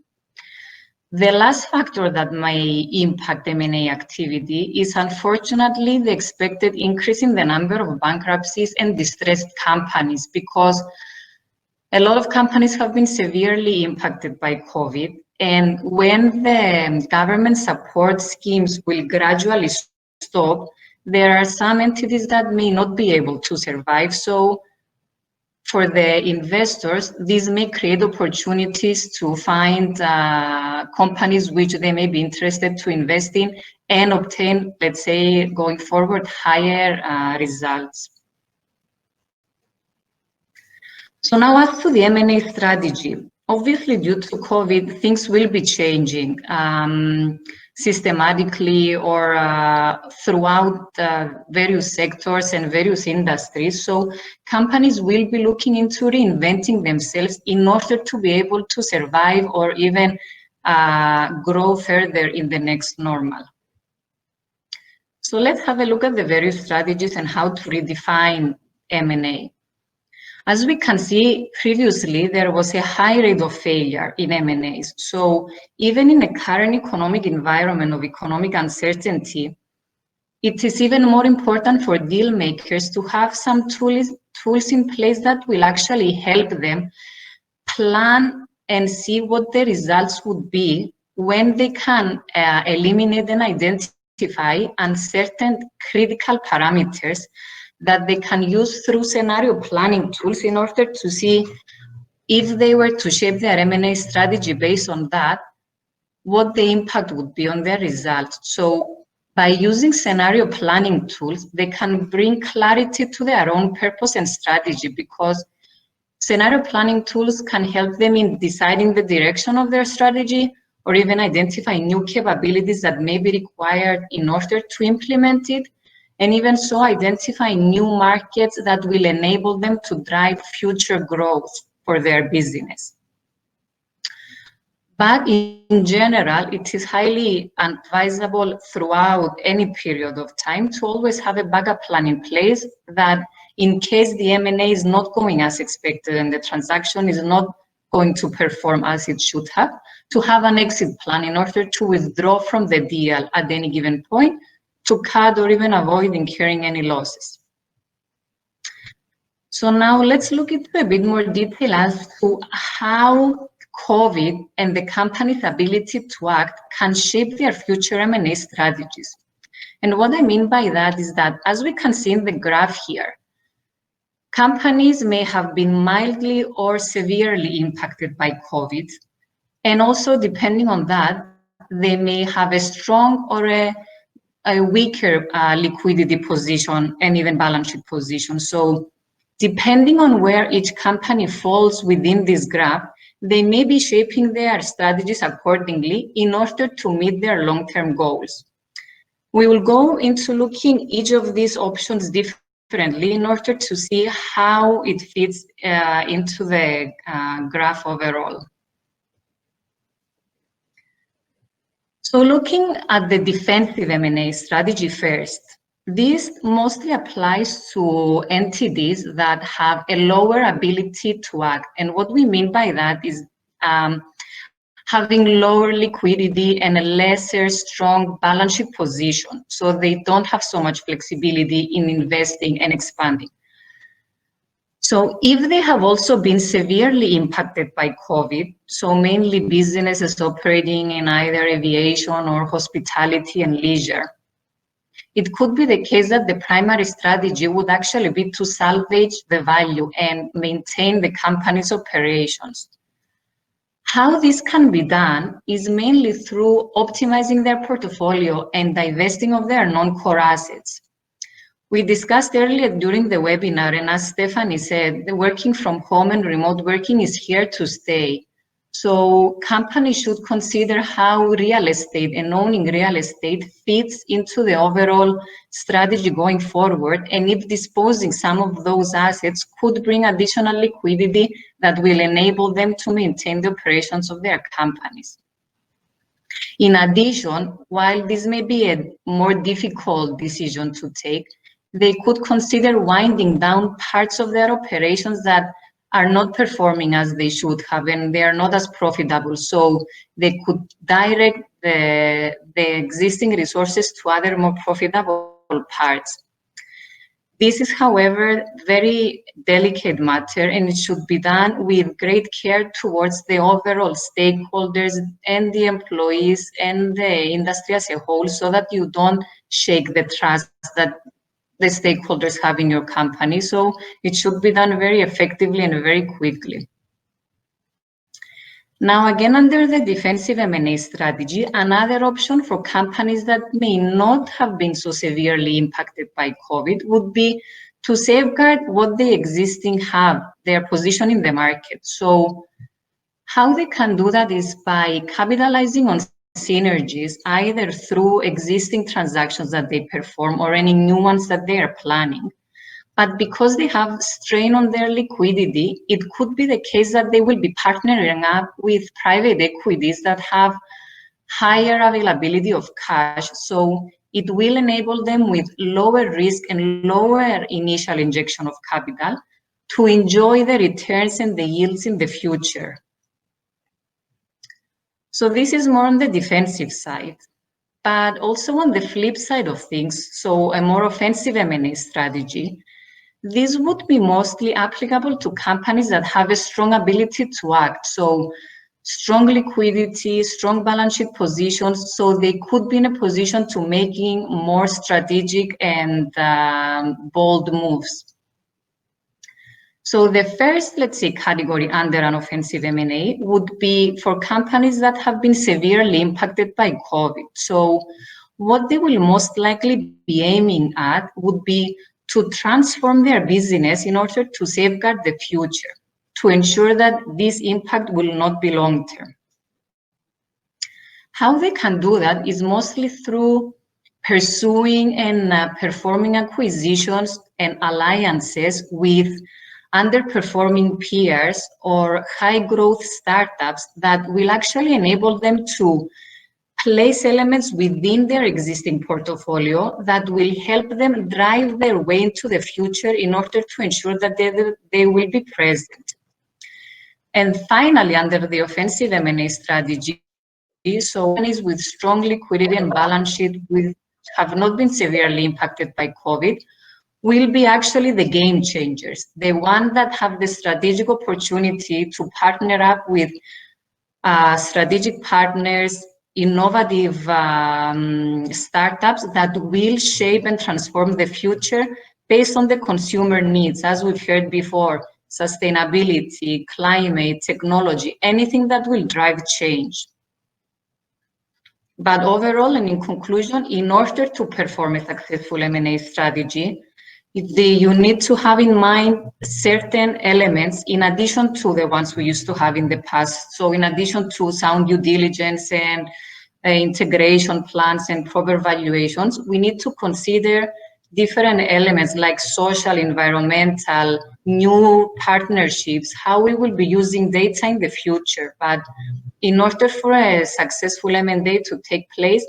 The last factor that may impact M&A activity is unfortunately the expected increase in the number of bankruptcies and distressed companies, because a lot of companies have been severely impacted by COVID. And when the government support schemes will gradually stop, there are some entities that may not be able to survive. So for the investors, this may create opportunities to find companies which they may be interested to invest in and obtain, let's say, going forward, higher results. So now as to the M&A strategy, obviously due to COVID, things will be changing systematically or throughout various sectors and various industries. So companies will be looking into reinventing themselves in order to be able to survive or even grow further in the next normal. So let's have a look at the various strategies and how to redefine M&A. As we can see previously, there was a high rate of failure in M&As. So even in the current economic environment of economic uncertainty, it is even more important for deal makers to have some tools in place that will actually help them plan and see what the results would be when they can eliminate and identify uncertain critical parameters that they can use through scenario planning tools in order to see if they were to shape their M&A strategy based on that, what the impact would be on their results. So by using scenario planning tools, they can bring clarity to their own purpose and strategy, because scenario planning tools can help them in deciding the direction of their strategy or even identify new capabilities that may be required in order to implement it, and even so identify new markets that will enable them to drive future growth for their business. But in general, it is highly advisable throughout any period of time to always have a backup plan in place, that in case the M&A is not going as expected and the transaction is not going to perform as it should have, to have an exit plan in order to withdraw from the deal at any given point, to cut or even avoid incurring any losses. So now let's look into a bit more detail as to how COVID and the company's ability to act can shape their future M&A strategies. And what I mean by that is that, as we can see in the graph here, companies may have been mildly or severely impacted by COVID. And also, depending on that, they may have a strong or a weaker liquidity position and even balance sheet position. So depending on where each company falls within this graph, they may be shaping their strategies accordingly in order to meet their long-term goals. We will go into looking each of these options differently in order to see how it fits into the graph overall. So looking at the defensive M&A strategy first, this mostly applies to entities that have a lower ability to act. And what we mean by that is having lower liquidity and a lesser strong balance sheet position. So they don't have so much flexibility in investing and expanding. So if they have also been severely impacted by COVID, so mainly businesses operating in either aviation or hospitality and leisure, it could be the case that the primary strategy would actually be to salvage the value and maintain the company's operations. How this can be done is mainly through optimizing their portfolio and divesting of their non-core assets. We discussed earlier during the webinar, and as Stephanie said, the working from home and remote working is here to stay. So companies should consider how real estate and owning real estate fits into the overall strategy going forward, and if disposing some of those assets could bring additional liquidity that will enable them to maintain the operations of their companies. In addition, while this may be a more difficult decision to take, they could consider winding down parts of their operations that are not performing as they should have, and they are not as profitable. So they could direct the existing resources to other more profitable parts. This is, however, very delicate matter, and it should be done with great care towards the overall stakeholders and the employees and the industry as a whole, so that you don't shake the trust that the stakeholders have in your company. So it should be done very effectively and very quickly. Now, again, under the defensive M&A strategy, another option for companies that may not have been so severely impacted by COVID would be to safeguard what they existing have, their position in the market. So how they can do that is by capitalizing on synergies, either through existing transactions that they perform or any new ones that they are planning. But because they have strain on their liquidity, it could be the case that they will be partnering up with private equities that have higher availability of cash. So it will enable them with lower risk and lower initial injection of capital to enjoy the returns and the yields in the future. So this is more on the defensive side. But also on the flip side of things, so a more offensive M&A strategy, this would be mostly applicable to companies that have a strong ability to act. So strong liquidity, strong balance sheet positions, so they could be in a position to making more strategic and bold moves. So the first, let's say, category under an offensive M&A would be for companies that have been severely impacted by COVID. So what they will most likely be aiming at would be to transform their business in order to safeguard the future, to ensure that this impact will not be long-term. How they can do that is mostly through pursuing and performing acquisitions and alliances with underperforming peers or high-growth startups that will actually enable them to place elements within their existing portfolio that will help them drive their way into the future in order to ensure that they will be present. And finally, under the offensive M&A strategy, so companies with strong liquidity and balance sheet have not been severely impacted by COVID will be actually the game changers, the ones that have the strategic opportunity to partner up with strategic partners, innovative startups that will shape and transform the future based on the consumer needs, as we've heard before, sustainability, climate, technology, anything that will drive change. But overall, and in conclusion, in order to perform a successful M&A strategy, you need to have in mind certain elements in addition to the ones we used to have in the past. So in addition to sound due diligence and integration plans and proper valuations, we need to consider different elements like social, environmental, new partnerships, how we will be using data in the future. But in order for a successful M&A to take place,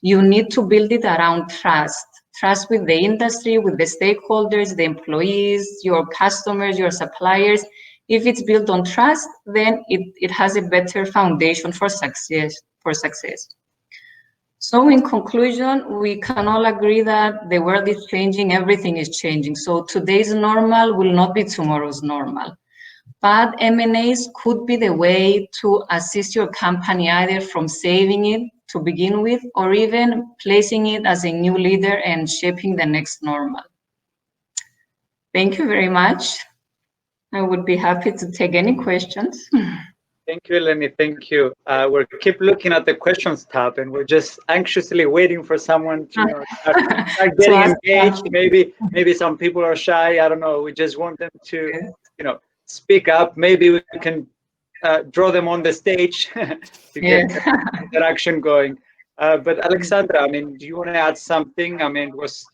you need to build it around trust. Trust with the industry, with the stakeholders, the employees, your customers, your suppliers. If it's built on trust, then it has a better foundation for success. So in conclusion, we can all agree that the world is changing, everything is changing. So today's normal will not be tomorrow's normal. But M&As could be the way to assist your company either from saving it to begin with, or even placing it as a new leader and shaping the next normal. Thank you very much. I would be happy to take any questions. Thank you, Eleni. Thank you. We'll keep looking at the questions tab, and we're just anxiously waiting for someone to start getting engaged. Maybe some people are shy. I don't know. We just want them to, speak up. Maybe we can draw them on the stage to get interaction going. But Alexandra, I mean, do you want to add something? I mean, it was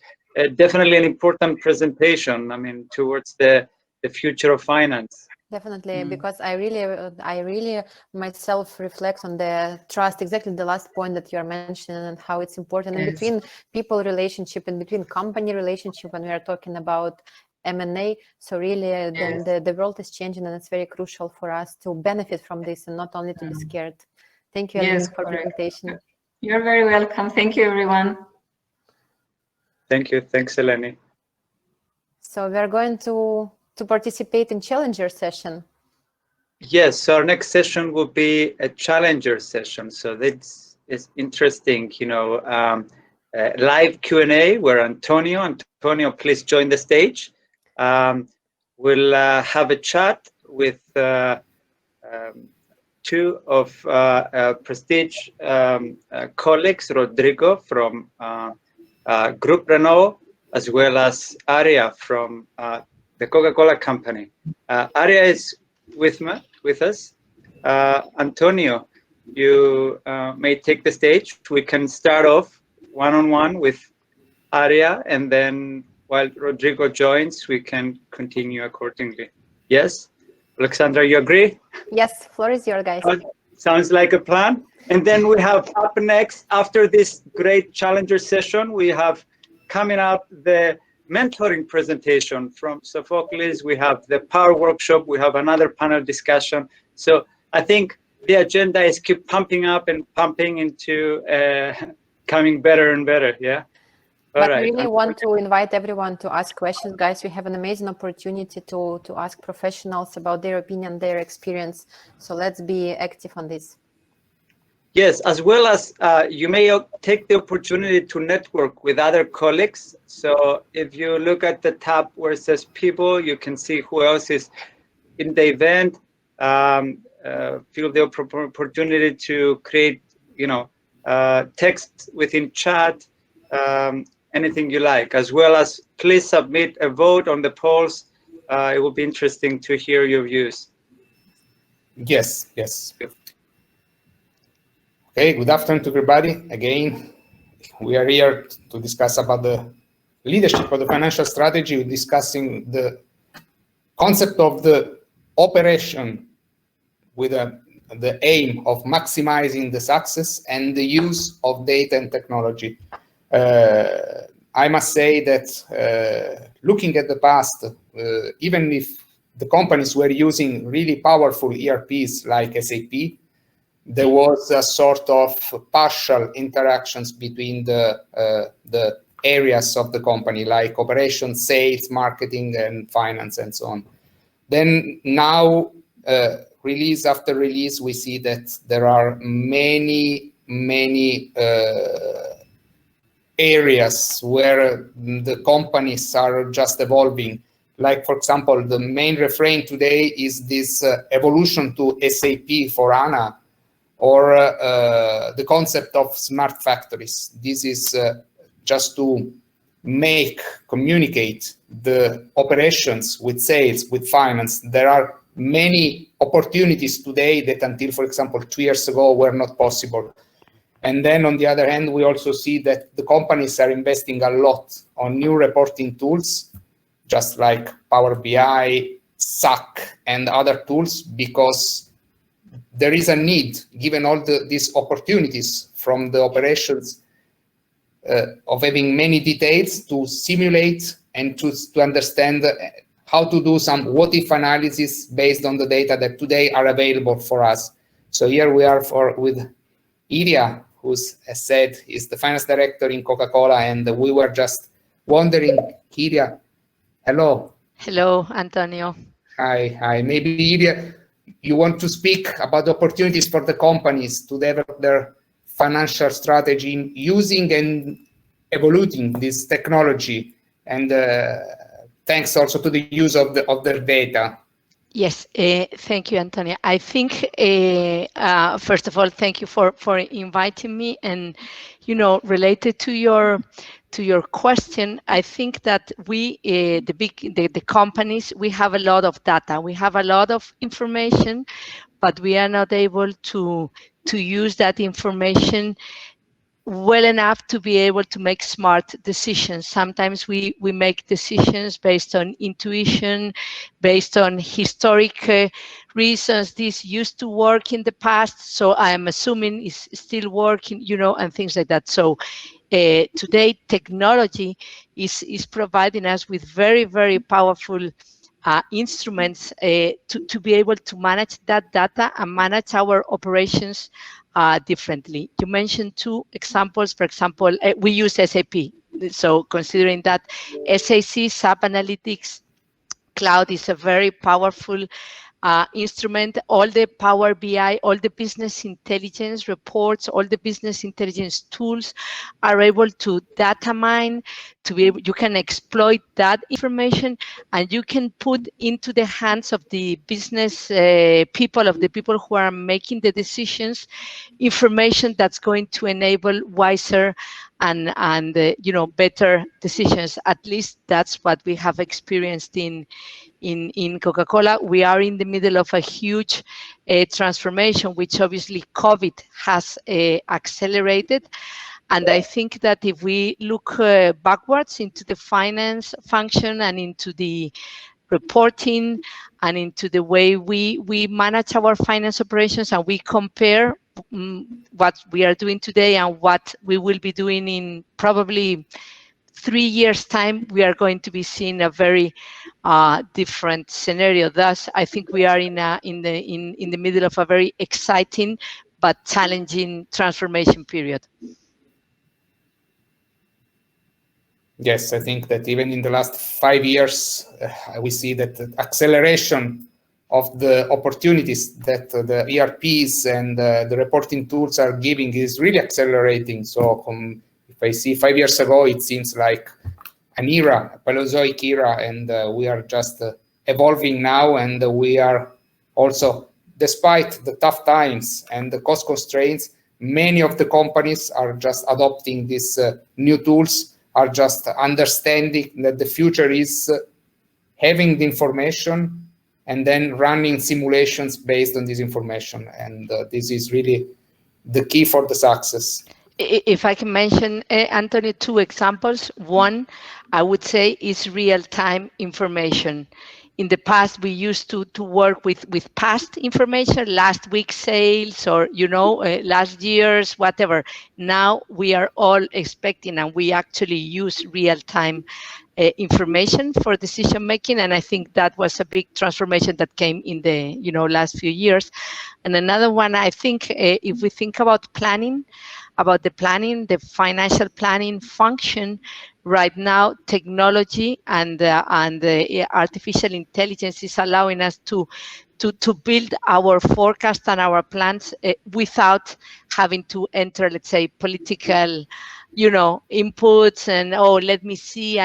definitely an important presentation, I mean, towards the future of finance. Definitely, because I really myself reflect on the trust, exactly the last point that you're mentioning, and how it's important in between people relationship and between company relationship when we are talking about M&A. So really, then the world is changing, and it's very crucial for us to benefit from this and not only to be scared. Thank you, Yes, Eleni, for presentation. You're very welcome. Thank you, everyone. Thank you. Thanks, Eleni. So we're going to participate in Challenger session. Yes, so our next session will be a Challenger session. So this is interesting, live Q&A where Antonio, please join the stage. We'll have a chat with two of Prestige colleagues, Rodrigo from Group Renault, as well as Aria from the Coca-Cola company. Aria is with us. Antonio, you may take the stage. We can start off one-on-one with Aria, and then while Rodrigo joins, we can continue accordingly. Yes? Alexandra, you agree? Yes, floor is yours, guys. Sounds like a plan. And then we have up next, after this great Challenger session, we have coming up the mentoring presentation from Sophocles. We have the power workshop. We have another panel discussion. So I think the agenda is keep pumping up and pumping into coming better and better. Yeah. But we really want to invite everyone to ask questions, guys. We have an amazing opportunity to ask professionals about their opinion, their experience. So let's be active on this. Yes, as well as you may take the opportunity to network with other colleagues. So if you look at the tab where it says people, you can see who else is in the event. Feel the opportunity to create, text within chat. Anything you like, as well as please submit a vote on the polls. It will be interesting to hear your views. Yes. Okay, good afternoon to everybody. Again, we are here to discuss about the leadership of the financial strategy. We're discussing the concept of the operation with the aim of maximizing the success and the use of data and technology. I must say that looking at the past, even if the companies were using really powerful ERPs like SAP, there was a sort of partial interactions between the areas of the company, like operations, sales, marketing, and finance, and so on. Then now, release after release, we see that there are many areas where the companies are just evolving. Like, for example, the main refrain today is this evolution to SAP for HANA, or the concept of smart factories. This is just to communicate the operations with sales, with finance. There are many opportunities today that until, for example, 2 years ago were not possible. And then on the other hand, we also see that the companies are investing a lot on new reporting tools, just like Power BI, SAC, and other tools, because there is a need, given all these opportunities from the operations of having many details to simulate and to understand how to do some what-if analysis based on the data that today are available for us. So here we are with Ilya, who, as said, is the finance director in Coca-Cola, and we were just wondering, Ilya, hello. Hello, Antonio. Hi. Maybe, Ilya, you want to speak about the opportunities for the companies to develop their financial strategy in using and evolving this technology, and thanks also to the use of their data. Yes, thank you, Antonio. I think, first of all, thank you for inviting me. And, related to your question, I think that we, the companies, we have a lot of data. We have a lot of information, but we are not able to use that information well enough to be able to make smart decisions. Sometimes we make decisions based on intuition, based on historic reasons. This used to work in the past, so I am assuming it's still working, and things like that. So today technology is providing us with very, very powerful instruments to be able to manage that data and manage our operations differently. You mentioned two examples. For example, we use SAP. So considering that SAC, SAP Analytics Cloud is a very powerful instrument, all the Power BI, all the business intelligence reports, all the business intelligence tools are able to data mine, to be able, you can exploit that information, and you can put into the hands of the business people, of the people who are making the decisions, information that's going to enable wiser and better decisions. At least that's what we have experienced in Coca-Cola. We are in the middle of a huge transformation, which obviously COVID has accelerated. And I think that if we look backwards into the finance function and into the reporting and into the way we manage our finance operations, and we compare what we are doing today and what we will be doing in probably 3 years' time, we are going to be seeing a very different scenario. Thus, I think we are in the middle of a very exciting but challenging transformation period. Yes, I think that even in the last 5 years, we see that the acceleration of the opportunities that the ERPs and the reporting tools are giving is really accelerating. So if I see 5 years ago, it seems like an era, a Paleozoic era, and we are just evolving now, and we are also, despite the tough times and the cost constraints, many of the companies are just adopting these new tools, are just understanding that the future is having the information and then running simulations based on this information. And this is really the key for the success. If I can mention, Anthony, two examples. One, I would say, is real-time information. In the past, we used to work with past information, last week's sales, or last year's, whatever. Now we are all expecting, and we actually use real-time information for decision making, and I think that was a big transformation that came in the last few years. And another one, I think, if we think about the financial planning function, right now, technology and the artificial intelligence is allowing us to build our forecast and our plans without having to enter, let's say, political inputs and, let me see,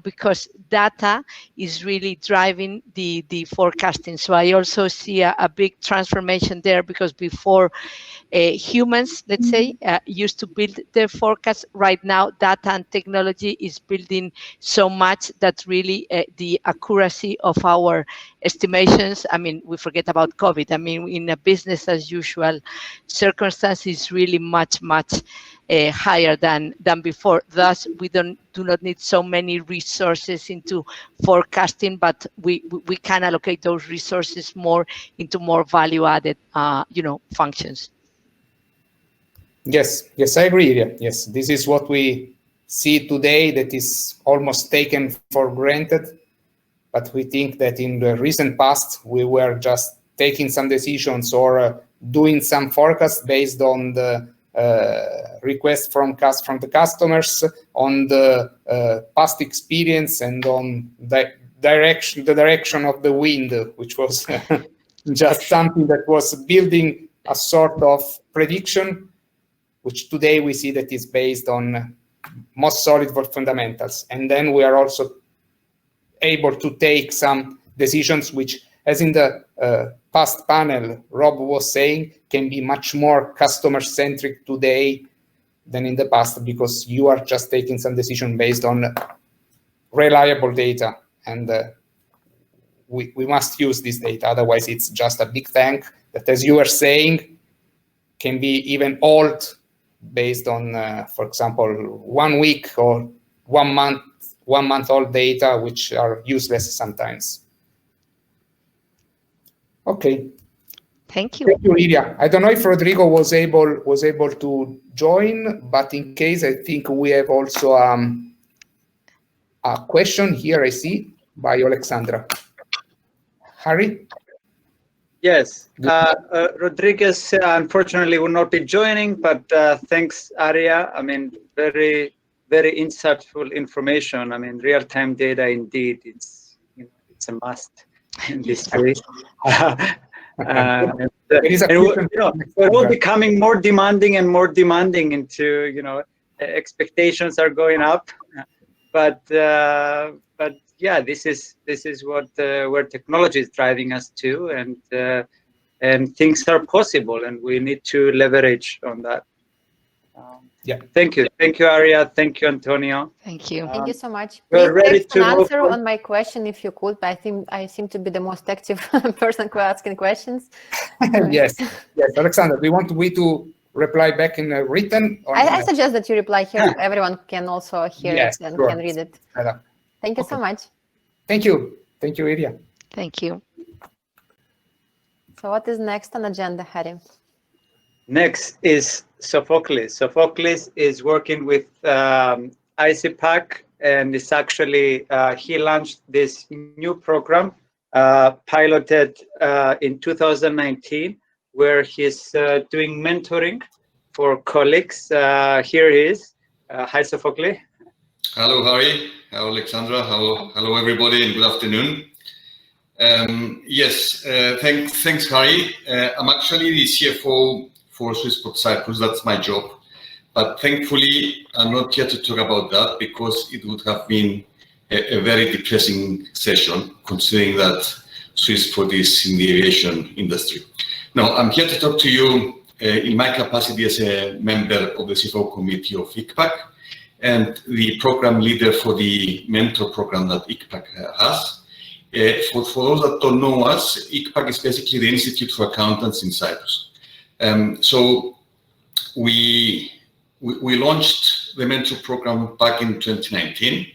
because data is really driving the forecasting. So I also see a big transformation there, because before humans, let's say, used to build their forecasts. Right now, data and technology is building so much that really the accuracy of our estimations, I mean, we forget about COVID. I mean, in a business as usual circumstance is really much higher than before. Thus, we do not need so many resources into forecasting, but we can allocate those resources more into more value-added, functions. Yes, I agree. Yes, this is what we see today that is almost taken for granted. But we think that in the recent past, we were just taking some decisions or doing some forecasts based on the request from the customers, on the past experience, and on the direction of the wind, which was just something that was building a sort of prediction, which today we see that is based on most solid fundamentals. And then we are also able to take some decisions which, as in the past panel, Rob was saying, can be much more customer-centric today than in the past, because you are just taking some decision based on reliable data. And we must use this data, otherwise it's just a big tank that, as you were saying, can be even old based on, for example, 1 week or 1 month old data, which are useless sometimes. Okay. Thank you. Thank you, Lydia. I don't know if Rodrigo was able to join, but in case, I think we have also a question here, I see, by Alexandra. Harry? Yes, Rodriguez unfortunately will not be joining, but thanks, Aria. I mean, very insightful information. I mean, real-time data indeed, it's a must in this space. We're all becoming more demanding and more demanding into, expectations are going up, but yeah, this is what where technology is driving us to, and things are possible, and we need to leverage on that. Yeah. Thank you, Aria. Thank you, Antonio. Thank you. Thank you so much. We're Please ready text to an move answer on. on my question if you could. I think I seem to be the most active person who asking questions. Yes, Alexander, do you want me to reply back in written? Or I suggest that you reply here. Everyone can also hear Yes, it and sure. can read it. Thank you so much. Thank you. Thank you, Iria. Thank you. So what is next on agenda, Harry? Next is Sophocles. Sophocles is working with ICPAC, and it's actually, he launched this new program, piloted in 2019, where he's doing mentoring for colleagues. Here he is. Hi, Sophocles. Hello, Harry. Hello, Alexandra. Hello, everybody, and good afternoon. Yes, thanks, Harry. I'm actually the CFO for Swissport Cyprus. That's my job. But thankfully, I'm not here to talk about that because it would have been a very depressing session, considering that Swissport is in the aviation industry. No, I'm here to talk to you in my capacity as a member of the CFO committee of ICPAC and the program leader for the mentor program that ICPAC has. For those that don't know us, ICPAC is basically the Institute for Accountants in Cyprus. So we launched the mentor program back in 2019.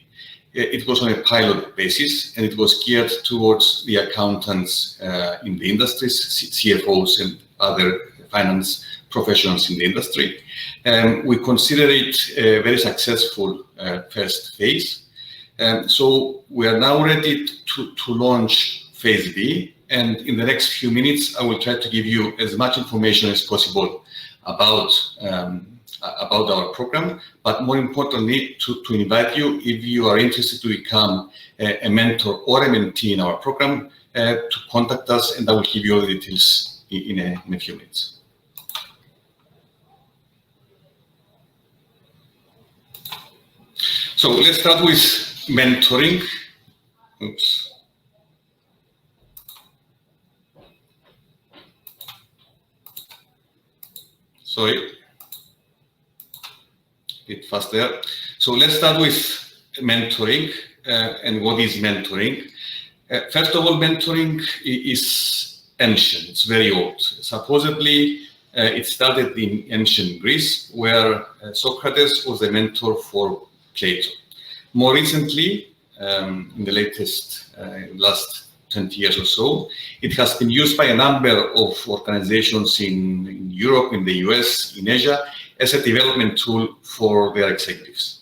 It was on a pilot basis, and it was geared towards the accountants in the industries, CFOs and other finance professionals in the industry. We consider it a very successful first phase. So we are now ready to launch phase B, and in the next few minutes, I will try to give you as much information as possible about our program, but more importantly, to invite you, if you are interested to become a mentor or a mentee in our program, to contact us, and I will give you all the details in a few minutes. So let's start with mentoring. Oops. Sorry. A bit faster. So let's start with mentoring and what is mentoring. First of all, mentoring is ancient. It's very old. Supposedly, it started in ancient Greece, where Socrates was a mentor for Plato. More recently, in the last 20 years or so, it has been used by a number of organizations in Europe, in the US, in Asia, as a development tool for their executives.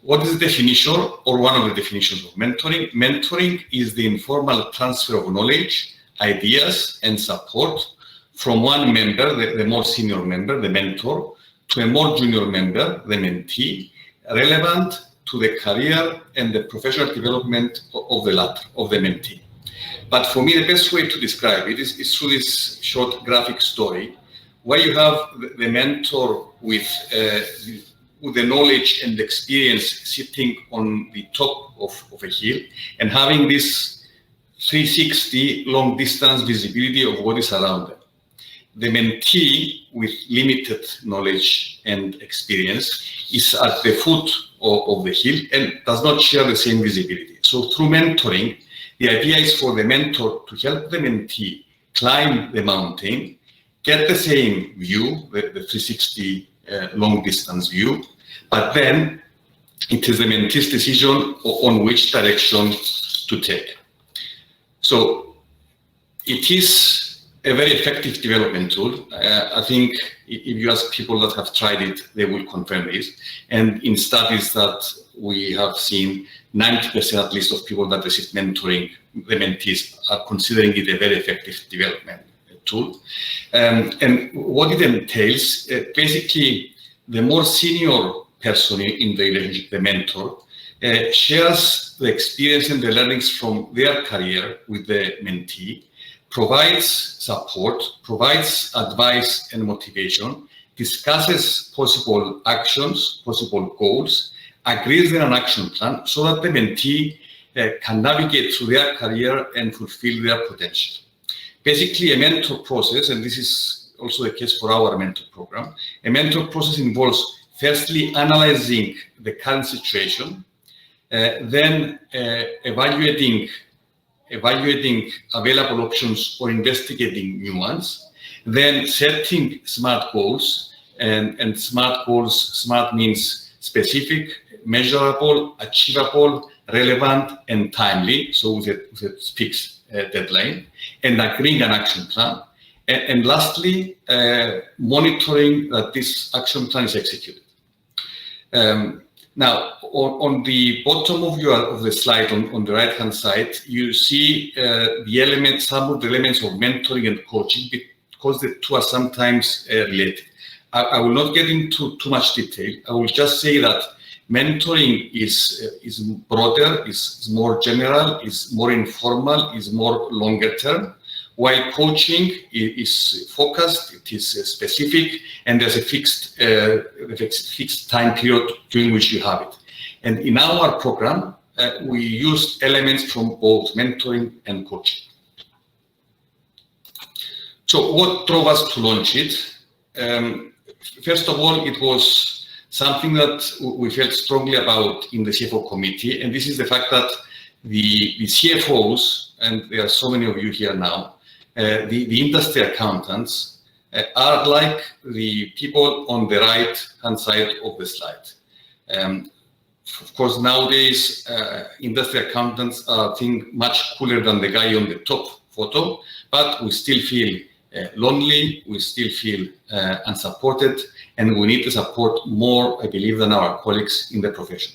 What is the definition, or one of the definitions of mentoring? Mentoring is the informal transfer of knowledge, ideas, and support from one member, the more senior member, the mentor, to a more junior member, the mentee, relevant to the career and the professional development of the latter, of the mentee. But for me, the best way to describe it is through this short graphic story, where you have the mentor with the knowledge and experience sitting on the top of a hill and having this 360 long distance visibility of what is around them. The mentee with limited knowledge and experience is at the foot of the hill and does not share the same visibility. So through mentoring, the idea is for the mentor to help the mentee climb the mountain, get the same view, the 360 long distance view, but then it is the mentee's decision on which direction to take. So it is a very effective development tool. I think if you ask people that have tried it, they will confirm this. And in studies that we have seen, 90% at least of people that receive mentoring, the mentees, are considering it a very effective development tool. And what it entails, basically, the more senior person in the relationship, the mentor, shares the experience and the learnings from their career with the mentee, provides support, provides advice and motivation, discusses possible actions, possible goals, agrees on an action plan so that the mentee can navigate through their career and fulfill their potential. Basically, a mentor process, and this is also the case for our mentor program, a mentor process involves firstly analyzing the current situation, then evaluating available options or investigating new ones, then setting SMART goals, and SMART goals, SMART means specific, measurable, achievable, relevant, and timely, so with a fixed deadline, and agreeing an action plan. And lastly, monitoring that this action plan is executed. Now, on the bottom of the slide, on the right-hand side, you see the elements, some of the elements of mentoring and coaching, because the two are sometimes related. I will not get into too much detail. I will just say that mentoring is broader, is more general, is more informal, is more longer term, while coaching is focused, it is specific, and there's a fixed time period during which you have it. And in our program, we used elements from both mentoring and coaching. So what drove us to launch it? First of all, it was something that we felt strongly about in the CFO committee, and this is the fact that the CFOs, and there are so many of you here now, the industry accountants are like the people on the right-hand side of the slide. Of course, nowadays, industry accountants are, I think, much cooler than the guy on the top photo, but we still feel lonely, we still feel unsupported, and we need to support more, I believe, than our colleagues in the profession.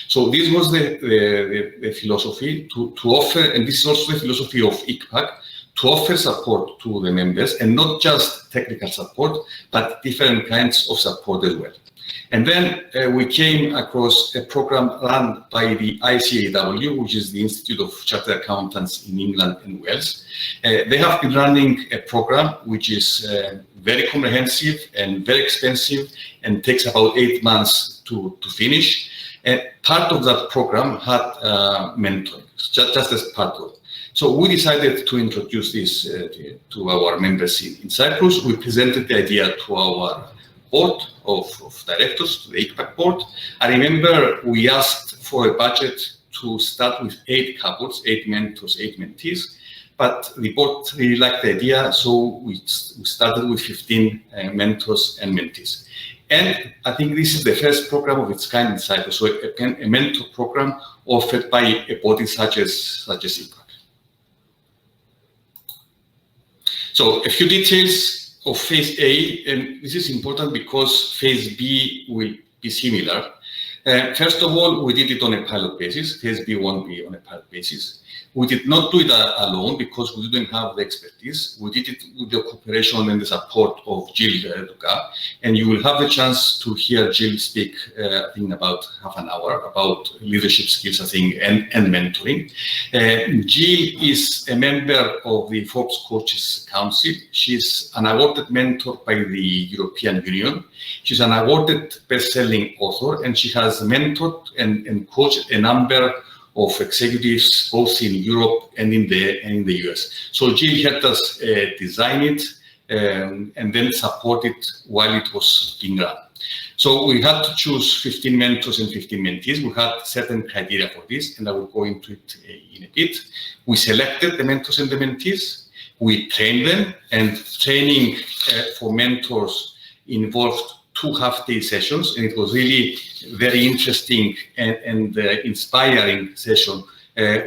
So this was the philosophy to offer, and this is also the philosophy of ICPAC, to offer support to the members, and not just technical support, but different kinds of support as well. And then we came across a program run by the ICAW, which is the Institute of Chartered Accountants in England and Wales. They have been running a program which is very comprehensive and very expensive and takes about 8 months to finish. Part of that program had mentoring, just as part of it. So we decided to introduce this to our members in Cyprus. We presented the idea to our board of directors, to the ICPAC board. I remember we asked for a budget to start with 8 couples, 8 mentors, 8 mentees, but the board really liked the idea, so we started with 15 mentors and mentees. And I think this is the first program of its kind in Cyprus, so a mentor program offered by a body such as ICPAC. So a few details of phase A, and this is important because phase B will be similar. First of all, we did it on a pilot basis. Phase B won't be on a pilot basis. We did not do it alone because we didn't have the expertise. We did it with the cooperation and the support of Jill Duca, and you will have the chance to hear Jill speak, I think, in about half an hour about leadership skills, I think, and mentoring. Jill is a member of the Forbes Coaches Council. She's an awarded mentor by the European Union. She's an awarded best-selling author, and she has mentored and coached a number of executives both in Europe and in the US. So Jill helped us design it and then support it while it was being run. So we had to choose 15 mentors and 15 mentees. We had certain criteria for this, and I will go into it in a bit. We selected the mentors and the mentees. We trained them, and training for mentors involved 2 half-day sessions, and it was really very interesting and inspiring session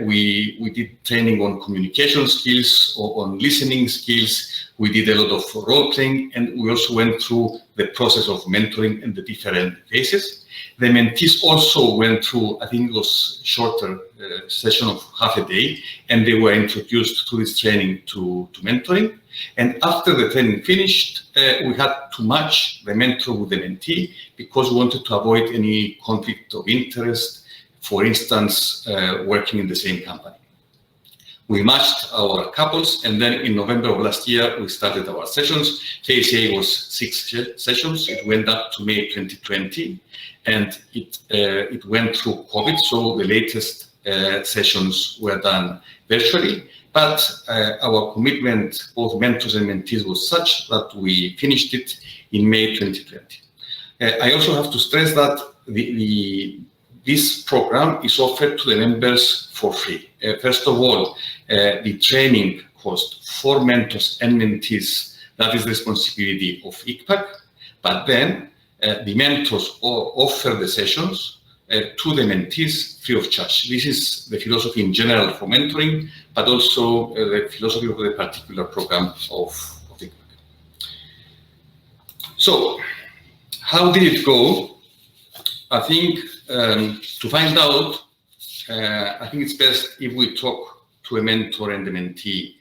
We did training on communication skills, or on listening skills. We did a lot of role playing, and we also went through the process of mentoring in the different phases. The mentees also went through, I think it was shorter session of half a day, and they were introduced to this training to mentoring. And after the training finished, we had to match the mentor with the mentee because we wanted to avoid any conflict of interest, for instance, working in the same company. We matched our couples, and then in November of last year, we started our sessions. Phase A was 6 sessions. It went up to May 2020, and it went through COVID, so the latest sessions were done virtually. But our commitment, both mentors and mentees, was such that we finished it in May 2020. I also have to stress that this program is offered to the members for free. First of all, the training cost for mentors and mentees, that is the responsibility of ICPAC. But then the mentors offer the sessions to the mentees free of charge. This is the philosophy in general for mentoring, but also the philosophy of the particular program of ICPAC. So, how did it go? I think to find out, I think it's best if we talk to a mentor and a mentee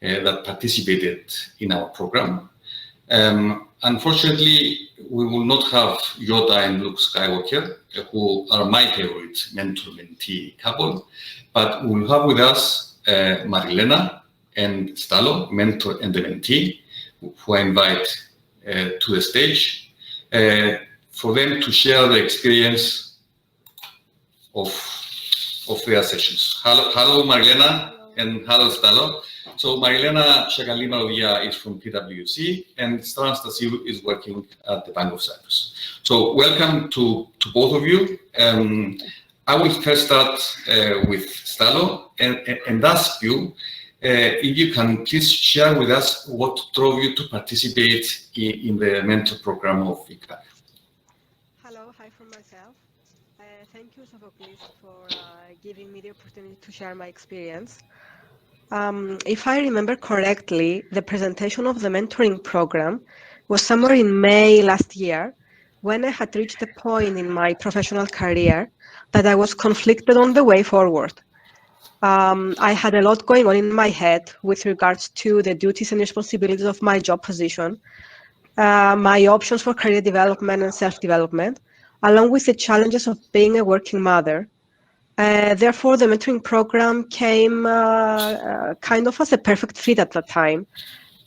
that participated in our program. Unfortunately, we will not have Yoda and Luke Skywalker, who are my favorite mentor-mentee couple, but we'll have with us Marilena and Stalo, mentor and the mentee, who I invite to the stage for them to share the experience of their sessions. Hello, Marilena, and hello, Stalo. So Marilena Shagalima is from PwC, and Stalo Stasiou is working at the Bank of Cyprus. So welcome to both of you. I will first start with Stalo and ask you if you can please share with us what drove you to participate in the mentor program of ICPAC. Hello, hi from myself. Thank you, Sophocles, for giving me the opportunity to share my experience. If I remember correctly, the presentation of the mentoring program was somewhere in May last year, when I had reached a point in my professional career that I was conflicted on the way forward. I had a lot going on in my head with regards to the duties and responsibilities of my job position, my options for career development and self-development, along with the challenges of being a working mother. Therefore, the mentoring program came kind of as a perfect fit at that time.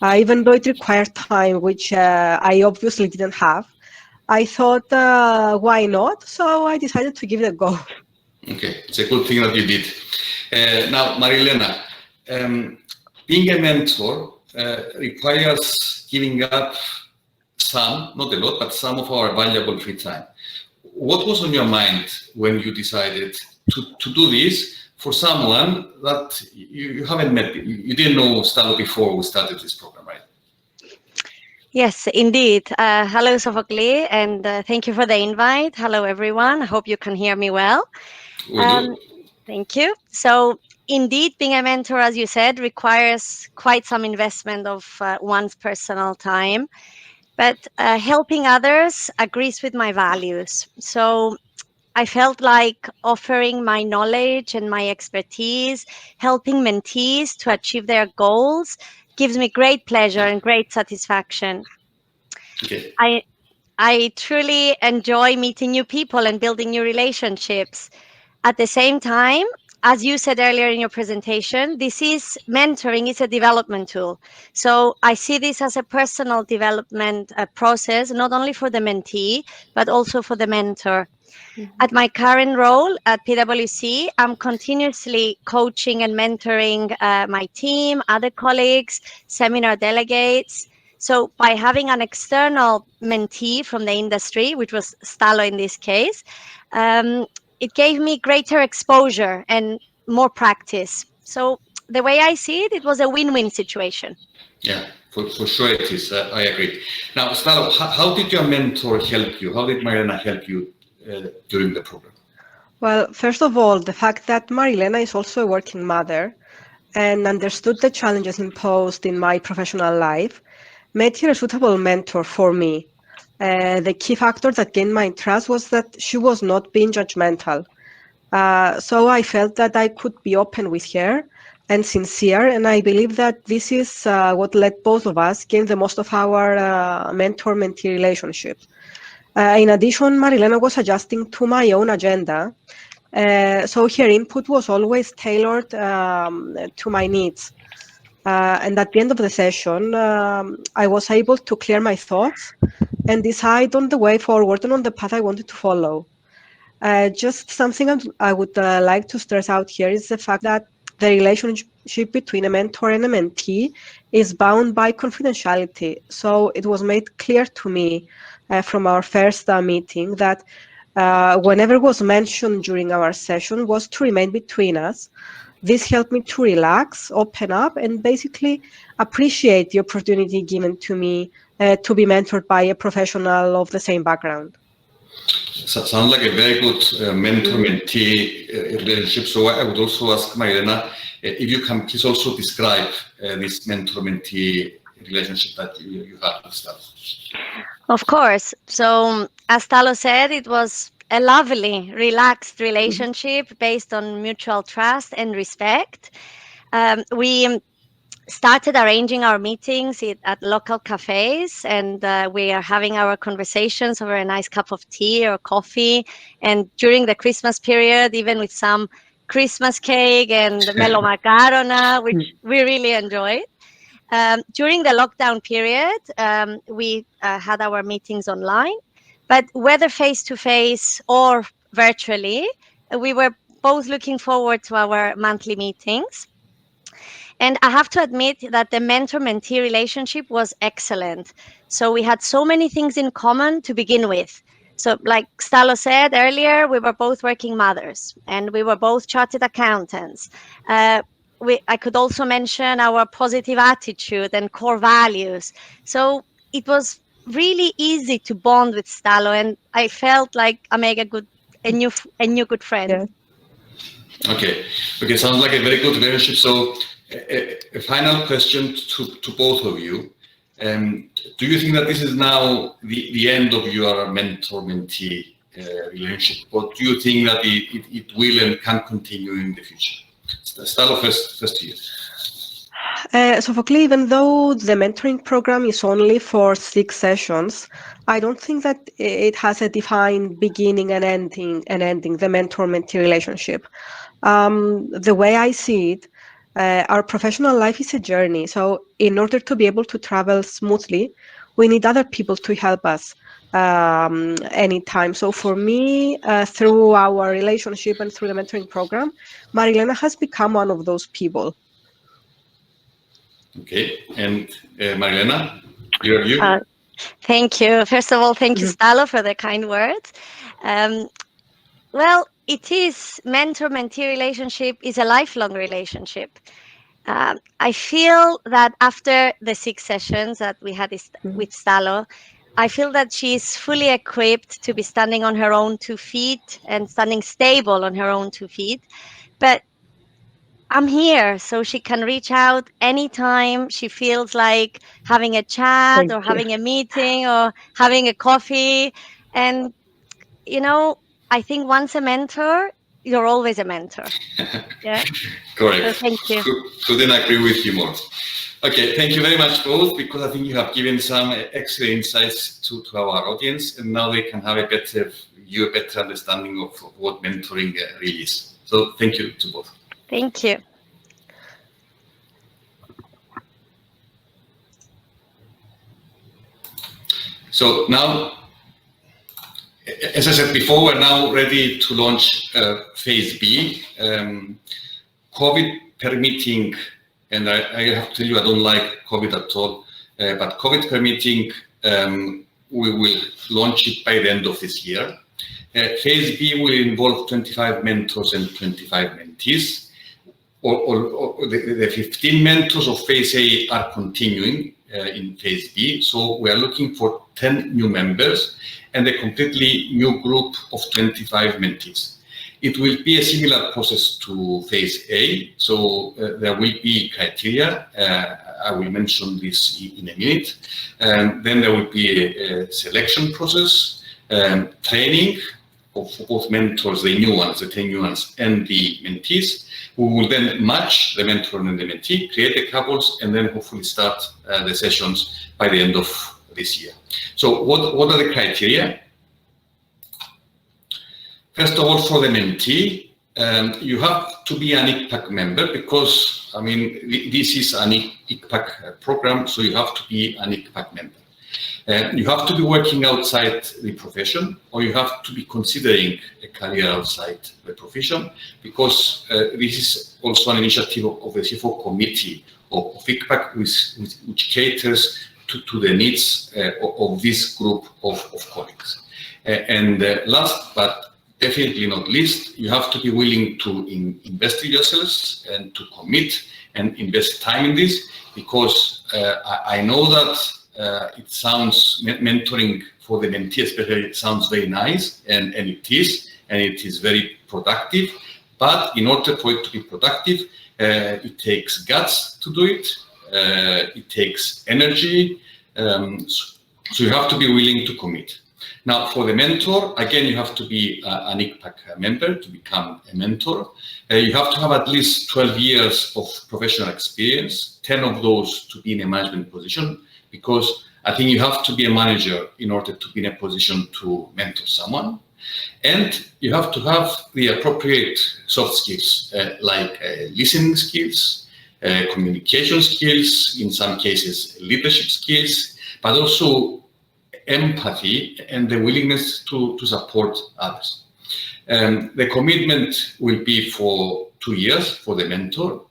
Even though it required time, which I obviously didn't have, I thought, why not? So I decided to give it a go. Okay, it's a good thing that you did. Now, Marilena, being a mentor requires giving up some, not a lot, but some of our valuable free time. What was on your mind when you decided to do this for someone that you haven't met? You didn't know Stalo before we started this program, right? Yes, indeed. Hello, Sophocles, and thank you for the invite. Hello, everyone. I hope you can hear me well. We do. Thank you. So, indeed, being a mentor, as you said, requires quite some investment of one's personal time. But helping others agrees with my values. So I felt like offering my knowledge and my expertise, helping mentees to achieve their goals, gives me great pleasure and great satisfaction. Okay. I truly enjoy meeting new people and building new relationships. At the same time, as you said earlier in your presentation, mentoring is a development tool. So I see this as a personal development process, not only for the mentee, but also for the mentor. Mm-hmm. At my current role at PwC, I'm continuously coaching and mentoring my team, other colleagues, seminar delegates. So by having an external mentee from the industry, which was Stalo in this case, it gave me greater exposure and more practice. So the way I see it, it was a win-win situation. Yeah, for sure it is. I agree. Now, Stalo, how did your mentor help you? How did Marilena help you during the program? Well, first of all, the fact that Marilena is also a working mother and understood the challenges imposed in my professional life made her a suitable mentor for me. The key factor that gained my trust was that she was not being judgmental. So I felt that I could be open with her and sincere, and I believe that this is what let both of us gain the most of our mentor-mentee relationship. In addition, Marilena was adjusting to my own agenda, so her input was always tailored to my needs. And at the end of the session, I was able to clear my thoughts and decide on the way forward and on the path I wanted to follow. Just something I would like to stress out here is the fact that the relationship between a mentor and a mentee is bound by confidentiality. So it was made clear to me from our first meeting that whenever was mentioned during our session was to remain between us. This helped me to relax, open up, and basically appreciate the opportunity given to me to be mentored by a professional of the same background. Sounds like a very good mentor-mentee relationship. So I would also ask Marilena if you can please also describe this mentor-mentee relationship that you had with Stalo. Of course. So as Stalo said, it was a lovely, relaxed relationship based on mutual trust and respect. We started arranging our meetings at local cafes, and we are having our conversations over a nice cup of tea or coffee. And during the Christmas period, even with some Christmas cake and mellow macarona, which we really enjoyed. During the lockdown period, we had our meetings online, but whether face-to-face or virtually, we were both looking forward to our monthly meetings. And I have to admit that the mentor-mentee relationship was excellent. So we had so many things in common to begin with. So like Stalo said earlier, we were both working mothers and we were both chartered accountants. I could also mention our positive attitude and core values. So it was really easy to bond with Stalo, and I felt like I made a new good friend. Yeah. Okay, sounds like a very good relationship. So a final question to both of you. Do you think that this is now the end of your mentor-mentee relationship, or do you think that it will and can continue in the future? Stalo, first to you. Sophocles, even though the mentoring program is only for 6 sessions, I don't think that it has a defined beginning and ending, the mentor-mentee relationship. The way I see it, our professional life is a journey. So in order to be able to travel smoothly, we need other people to help us anytime. So for me, through our relationship and through the mentoring program, Marilena has become one of those people. Okay, and Marilena, your view? Thank you. First of all, thank you, Stalo, for the kind words. Well, it is mentor-mentee relationship is a lifelong relationship. I feel that after the 6 sessions that we had with Stalo, I feel that she's fully equipped to be standing on her own 2 feet and standing stable on her own 2 feet. But I'm here, so she can reach out anytime she feels like having a chat or having a meeting or having a coffee. And, you know, I think once a mentor, you're always a mentor. Yeah. Correct. So thank you. Couldn't agree with you more. Okay, thank you very much both, because I think you have given some excellent insights to our audience, and now they can have a better understanding of what mentoring really is. So thank you to both. Thank you. So now, as I said before, we're now ready to launch phase B. COVID permitting, and I have to tell you, I don't like COVID at all, but COVID permitting, we will launch it by the end of this year. Phase B will involve 25 mentors and 25 mentees. The 15 mentors of phase A are continuing in phase B. So we are looking for 10 new members and a completely new group of 25 mentees. It will be a similar process to phase A. So there will be criteria. I will mention this in a minute. Then there will be a selection process, training of both mentors, the new ones, the 10 new ones, and the mentees. We will then match the mentor and the mentee, create the couples, and then hopefully start the sessions by the end of this year. So what are the criteria? First of all, for the mentee, you have to be an ICPAC member because, I mean, this is an ICPAC program, so you have to be an ICPAC member. You have to be working outside the profession, or you have to be considering a career outside the profession, because this is also an initiative of the CFO committee of ICPAC, which caters to the needs of this group of colleagues. And last but definitely not least, you have to be willing to invest in yourselves and to commit and invest time in this, because I know that it sounds, mentoring for the mentee especially, it sounds very nice, and it is very productive. But in order for it to be productive, it takes guts to do it. It takes energy. So you have to be willing to commit. Now, for the mentor, again, you have to be an ICPAC member to become a mentor. You have to have at least 12 years of professional experience, 10 of those to be in a management position, because I think you have to be a manager in order to be in a position to mentor someone. And you have to have the appropriate soft skills, like listening skills, communication skills, in some cases leadership skills, but also empathy and the willingness to support others. The commitment will be for 2 years for the mentor.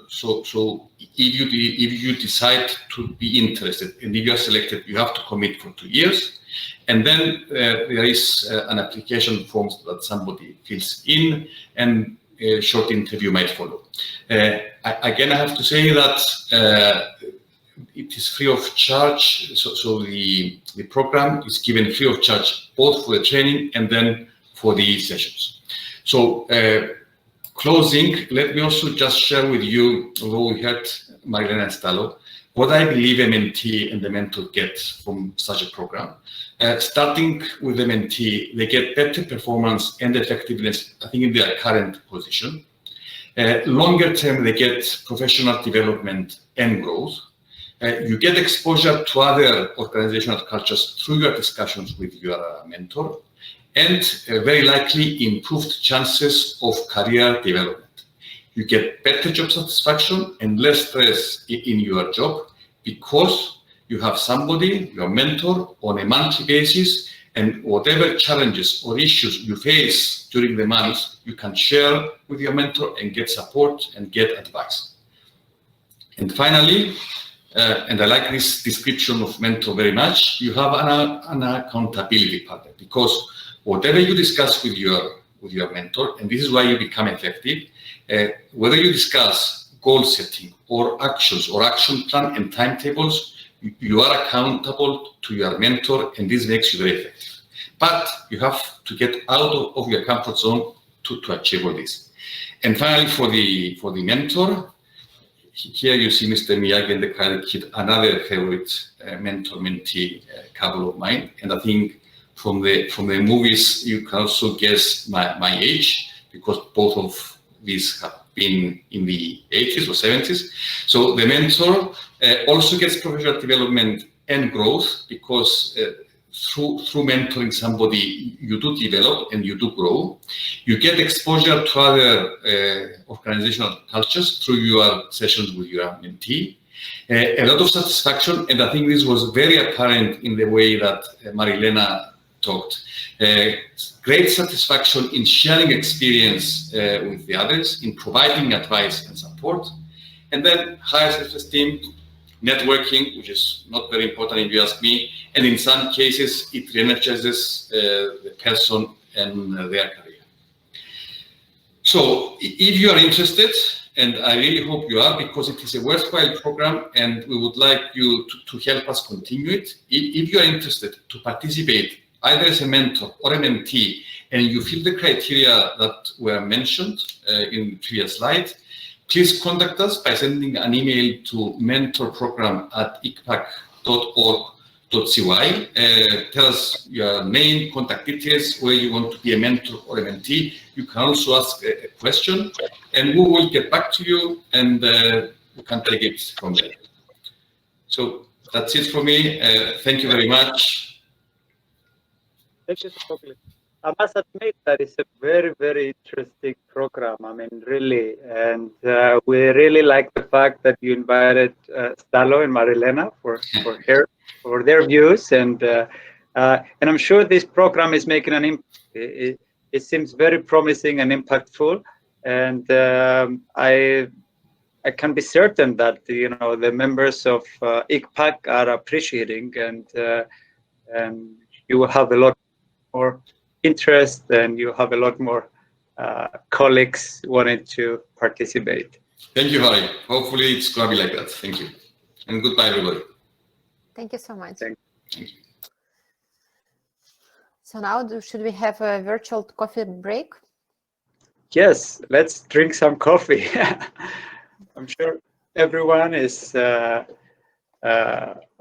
So if you decide to be interested and if you are selected, you have to commit for 2 years. And then there is an application form that somebody fills in, and a short interview might follow. Again, I have to say that it is free of charge. So the program is given free of charge, both for the training and then for the sessions. So closing, let me also just share with you, although we had Marilena Stallo, what I believe a mentee and the mentor get from such a program. Starting with the mentee, they get better performance and effectiveness, I think, in their current position. Longer term, they get professional development and growth. You get exposure to other organizational cultures through your discussions with your mentor, and very likely improved chances of career development. You get better job satisfaction and less stress in your job, because you have somebody, your mentor, on a monthly basis, and whatever challenges or issues you face during the month, you can share with your mentor and get support and get advice. And finally, and I like this description of mentor very much, you have an accountability partner, because whatever you discuss with your mentor, and this is why you become effective, whether you discuss goal setting or actions or action plan and timetables, you are accountable to your mentor, and this makes you very effective. But you have to get out of your comfort zone to achieve all this. And finally, for the mentor, here you see Mr. Miyagi and the Karate Kid, another favorite mentor-mentee couple of mine. And I think from the movies, you can also guess my age, because both of these have been in the 80s or 70s. So the mentor also gets professional development and growth, because through mentoring somebody, you do develop and you do grow. You get exposure to other organizational cultures through your sessions with your mentee. A lot of satisfaction, and I think this was very apparent in the way that Marilena talked. Great satisfaction in sharing experience with the others, in providing advice and support. And then higher self-esteem, networking, which is not very important if you ask me, and in some cases it re-energizes the person and their career. So if you are interested, and I really hope you are, because it is a worthwhile program and we would like you to help us continue it. If you are interested to participate either as a mentor or a mentee and you fill the criteria that were mentioned in the previous slide, please contact us by sending an email to mentorprogram@icpac.org.cy. Tell us your name, contact details, where you want to be a mentor or a mentee. You can also ask a question, and we will get back to you, and we can take it from there. So that's it for me. Thank you very much. Thank you, Sophocles. I must admit that it's a very, very interesting program. I mean, really, and we really like the fact that you invited Stalo and Marilena for their views, and I'm sure this program is making an impact. It seems very promising and impactful, and I can be certain that the members of ICPAC are appreciating, and you will have a lot more interest, and you have a lot more colleagues wanting to participate. Thank you, Harry. Hopefully it's going to be like that. Thank you. And goodbye, everybody. Thank you so much. Thank you. So now, should we have a virtual coffee break? Yes, let's drink some coffee. I'm sure everyone is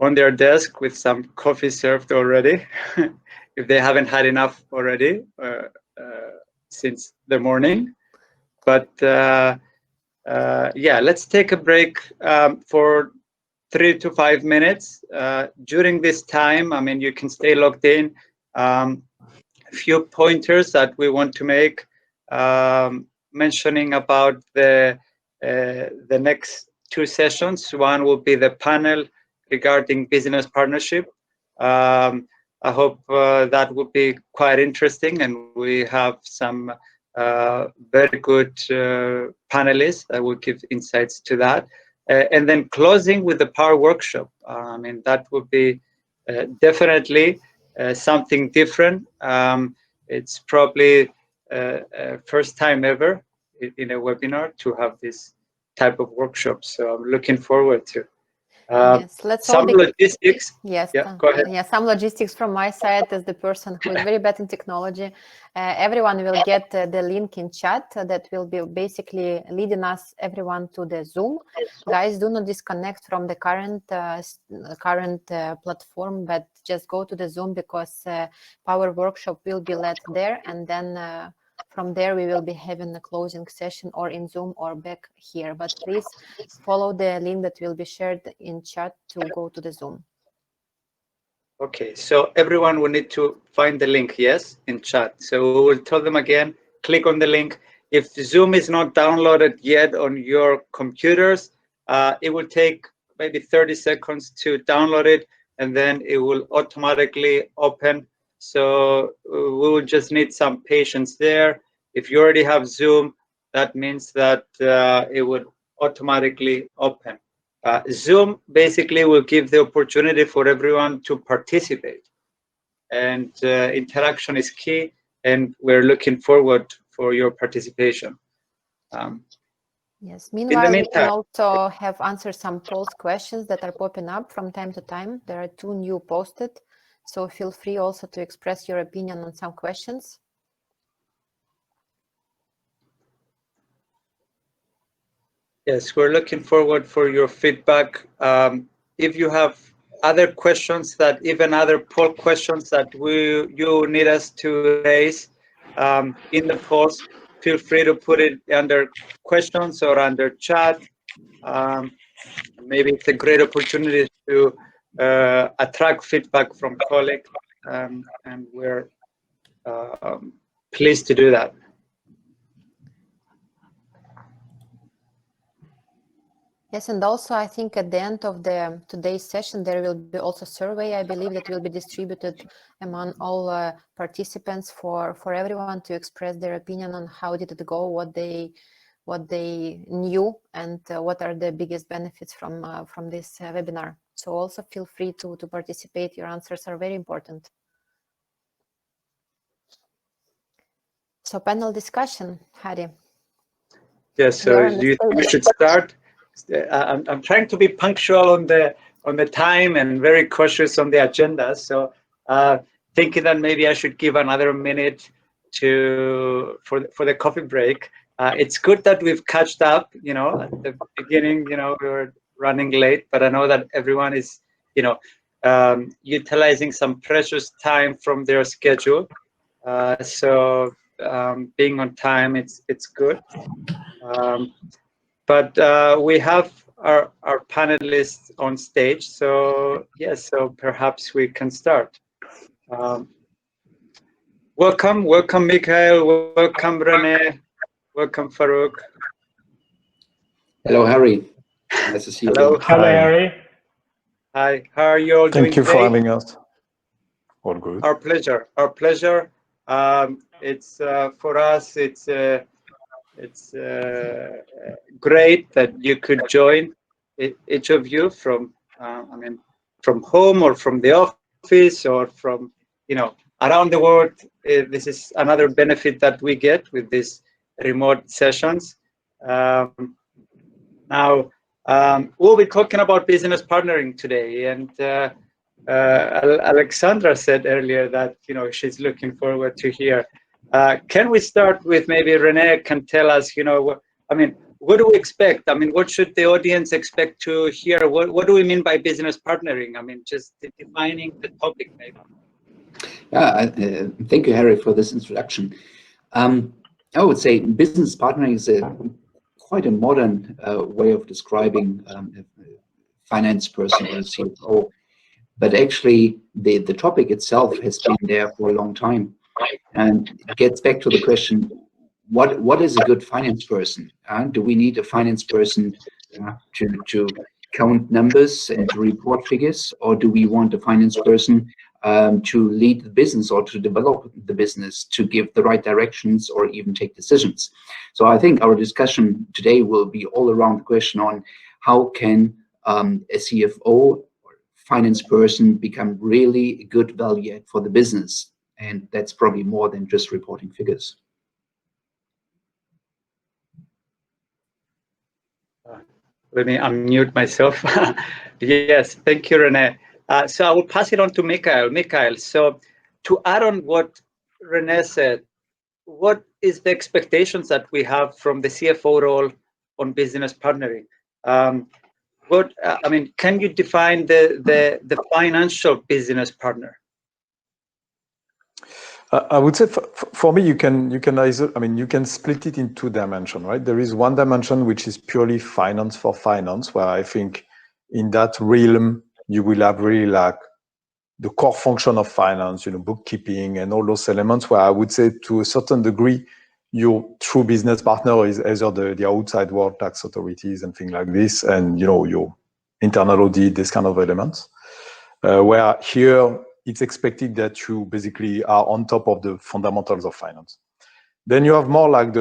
on their desk with some coffee served already. If they haven't had enough already since the morning. But yeah, let's take a break for 3 to 5 minutes. During this time, I mean, you can stay logged in. A few pointers that we want to make, mentioning about the next 2 sessions. One will be the panel regarding business partnership. I hope that will be quite interesting, and we have some very good panelists that will give insights to that. And then closing with the power workshop. I mean, that would be definitely something different. It's probably first time ever in a webinar to have this type of workshop. So I'm looking forward to. Yes, let's some logistics. Yes, yeah, go ahead. Yeah, some logistics from my side as the person who is very bad in technology. Everyone will get the link in chat that will be basically leading us, everyone, to the Zoom. Guys, do not disconnect from the current platform, but just go to the Zoom, because Power Workshop will be led there, and then from there we will be having a closing session, or in Zoom or back here. But please follow the link that will be shared in chat to go to the Zoom. Okay, so everyone will need to find the link, yes, in chat. So we will tell them again, click on the link. If Zoom is not downloaded yet on your computers, it will take maybe 30 seconds to download it, and then it will automatically open. So we will just need some patience there. If you already have Zoom, that means that it would automatically open. Zoom basically will give the opportunity for everyone to participate, and interaction is key, and we're looking forward for your participation. Yes, meanwhile, we can also have answered some polls questions that are popping up from time to time. There are 2 new posted, so feel free also to express your opinion on some questions. Yes, we're looking forward for your feedback. If you have other questions, that even other poll questions that you need us to raise in the polls, feel free to put it under questions or under chat. Maybe it's a great opportunity to attract feedback from colleagues, and we're pleased to do that. Yes, and also I think at the end of today's session, there will be also a survey, I believe, that will be distributed among all participants for everyone to express their opinion on how did it go, what they knew, and what are the biggest benefits from this webinar. So also feel free to participate. Your answers are very important. So panel discussion, Harry. Yes, so you think we should start? I'm trying to be punctual on the time and very cautious on the agenda. So thinking that maybe I should give another minute for the coffee break. It's good that we've catched up. You know, at the beginning, you know, we were running late, but I know that everyone is, you know, utilizing some precious time from their schedule. So being on time, it's good. But we have our panelists on stage, so yes, so perhaps we can start. Welcome, Mikhail, welcome, Rene, welcome, Farouk. Hello, Harry. Nice to see you. Hello. Hello, Harry. Hi, how are you all doing? Thank you for having us. All good. Our pleasure, our pleasure. It's for us, it's great that you could join, each of you, from I mean, from home or from the office or from, you know, around the world. This is another benefit that we get with these remote sessions. Now we'll be talking about business partnering today, and Alexandra said earlier that, you know, she's looking forward to hear. Can we start with maybe Rene can tell us, you know, I mean, what do we expect? I mean, what should the audience expect to hear? What do we mean by business partnering? I mean, just defining the topic, maybe. Yeah, thank you, Harry, for this introduction. I would say business partnering is quite a modern way of describing a finance person or a CFO. But actually, the topic itself has been there for a long time. And it gets back to the question, what is a good finance person? Do we need a finance person to count numbers and to report figures? Or do we want a finance person to lead the business or to develop the business, to give the right directions or even take decisions? So I think our discussion today will be all around the question on how can a CFO finance person become really good value add for the business, and that's probably more than just reporting figures. Let me unmute myself. Yes, thank you, Rene. So I will pass it on to Mikhail. Mikhail, so to add on what Rene said, what is the expectations that we have from the CFO role on business partnering? I mean, can you define the financial business partner? I would say for me, you can either, I mean, you can split it in two dimensions, right? There is one dimension which is purely finance for finance, where I think in that realm you will have really like the core function of finance, you know, bookkeeping and all those elements, where I would say to a certain degree your true business partner is either the outside world, tax authorities and things like this, and, you know, your internal audit, this kind of elements, where here it's expected that you basically are on top of the fundamentals of finance. Then you have more like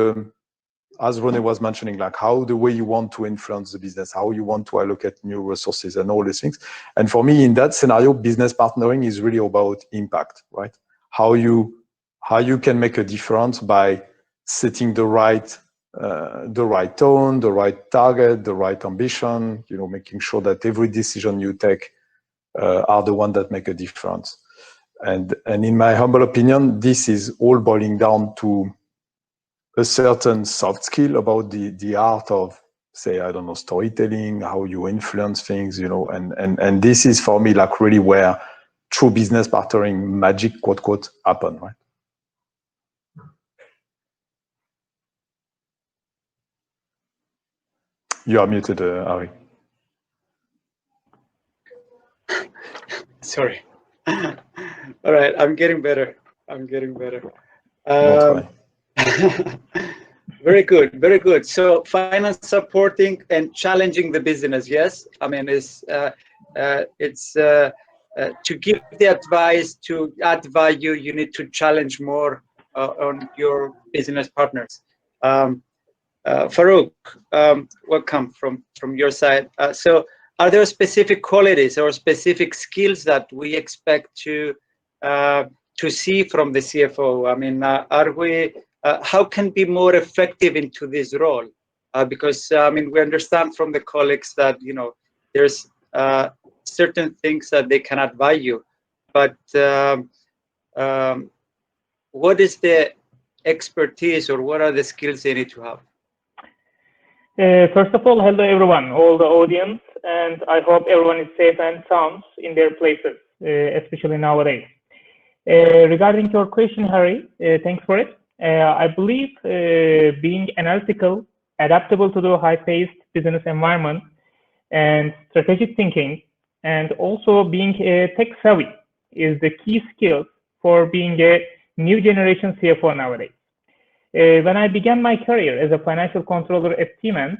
as Rene was mentioning, like how the way you want to influence the business, how you want to allocate new resources and all these things. And for me, in that scenario, business partnering is really about impact, right? How you can make a difference by setting the right tone, the right target, the right ambition, you know, making sure that every decision you take are the ones that make a difference. And in my humble opinion, this is all boiling down to a certain soft skill about the art of, say, I don't know, storytelling, how you influence things, you know, and this is for me like really where true business partnering magic, quote, quote, happen, right? You are muted, Ari. Sorry. All right, I'm getting better. I'm getting better. Very good, very good. So finance supporting and challenging the business, yes? I mean, it's to give the advice, to add value, you need to challenge more on your business partners. Farouk, welcome from your side. So are there specific qualities or specific skills that we expect to see from the CFO? I mean, are we, how can be more effective into this role? Because I mean, we understand from the colleagues that, you know, there's certain things that they can add value, but what is the expertise, or what are the skills they need to have? First of all, hello everyone, all the audience, and I hope everyone is safe and sound in their places, especially nowadays. Regarding your question, Harry, thanks for it. I believe being analytical, adaptable to the high-paced business environment, and strategic thinking, and also being tech-savvy is the key skills for being a new generation CFO nowadays. When I began my career as a financial controller at Siemens,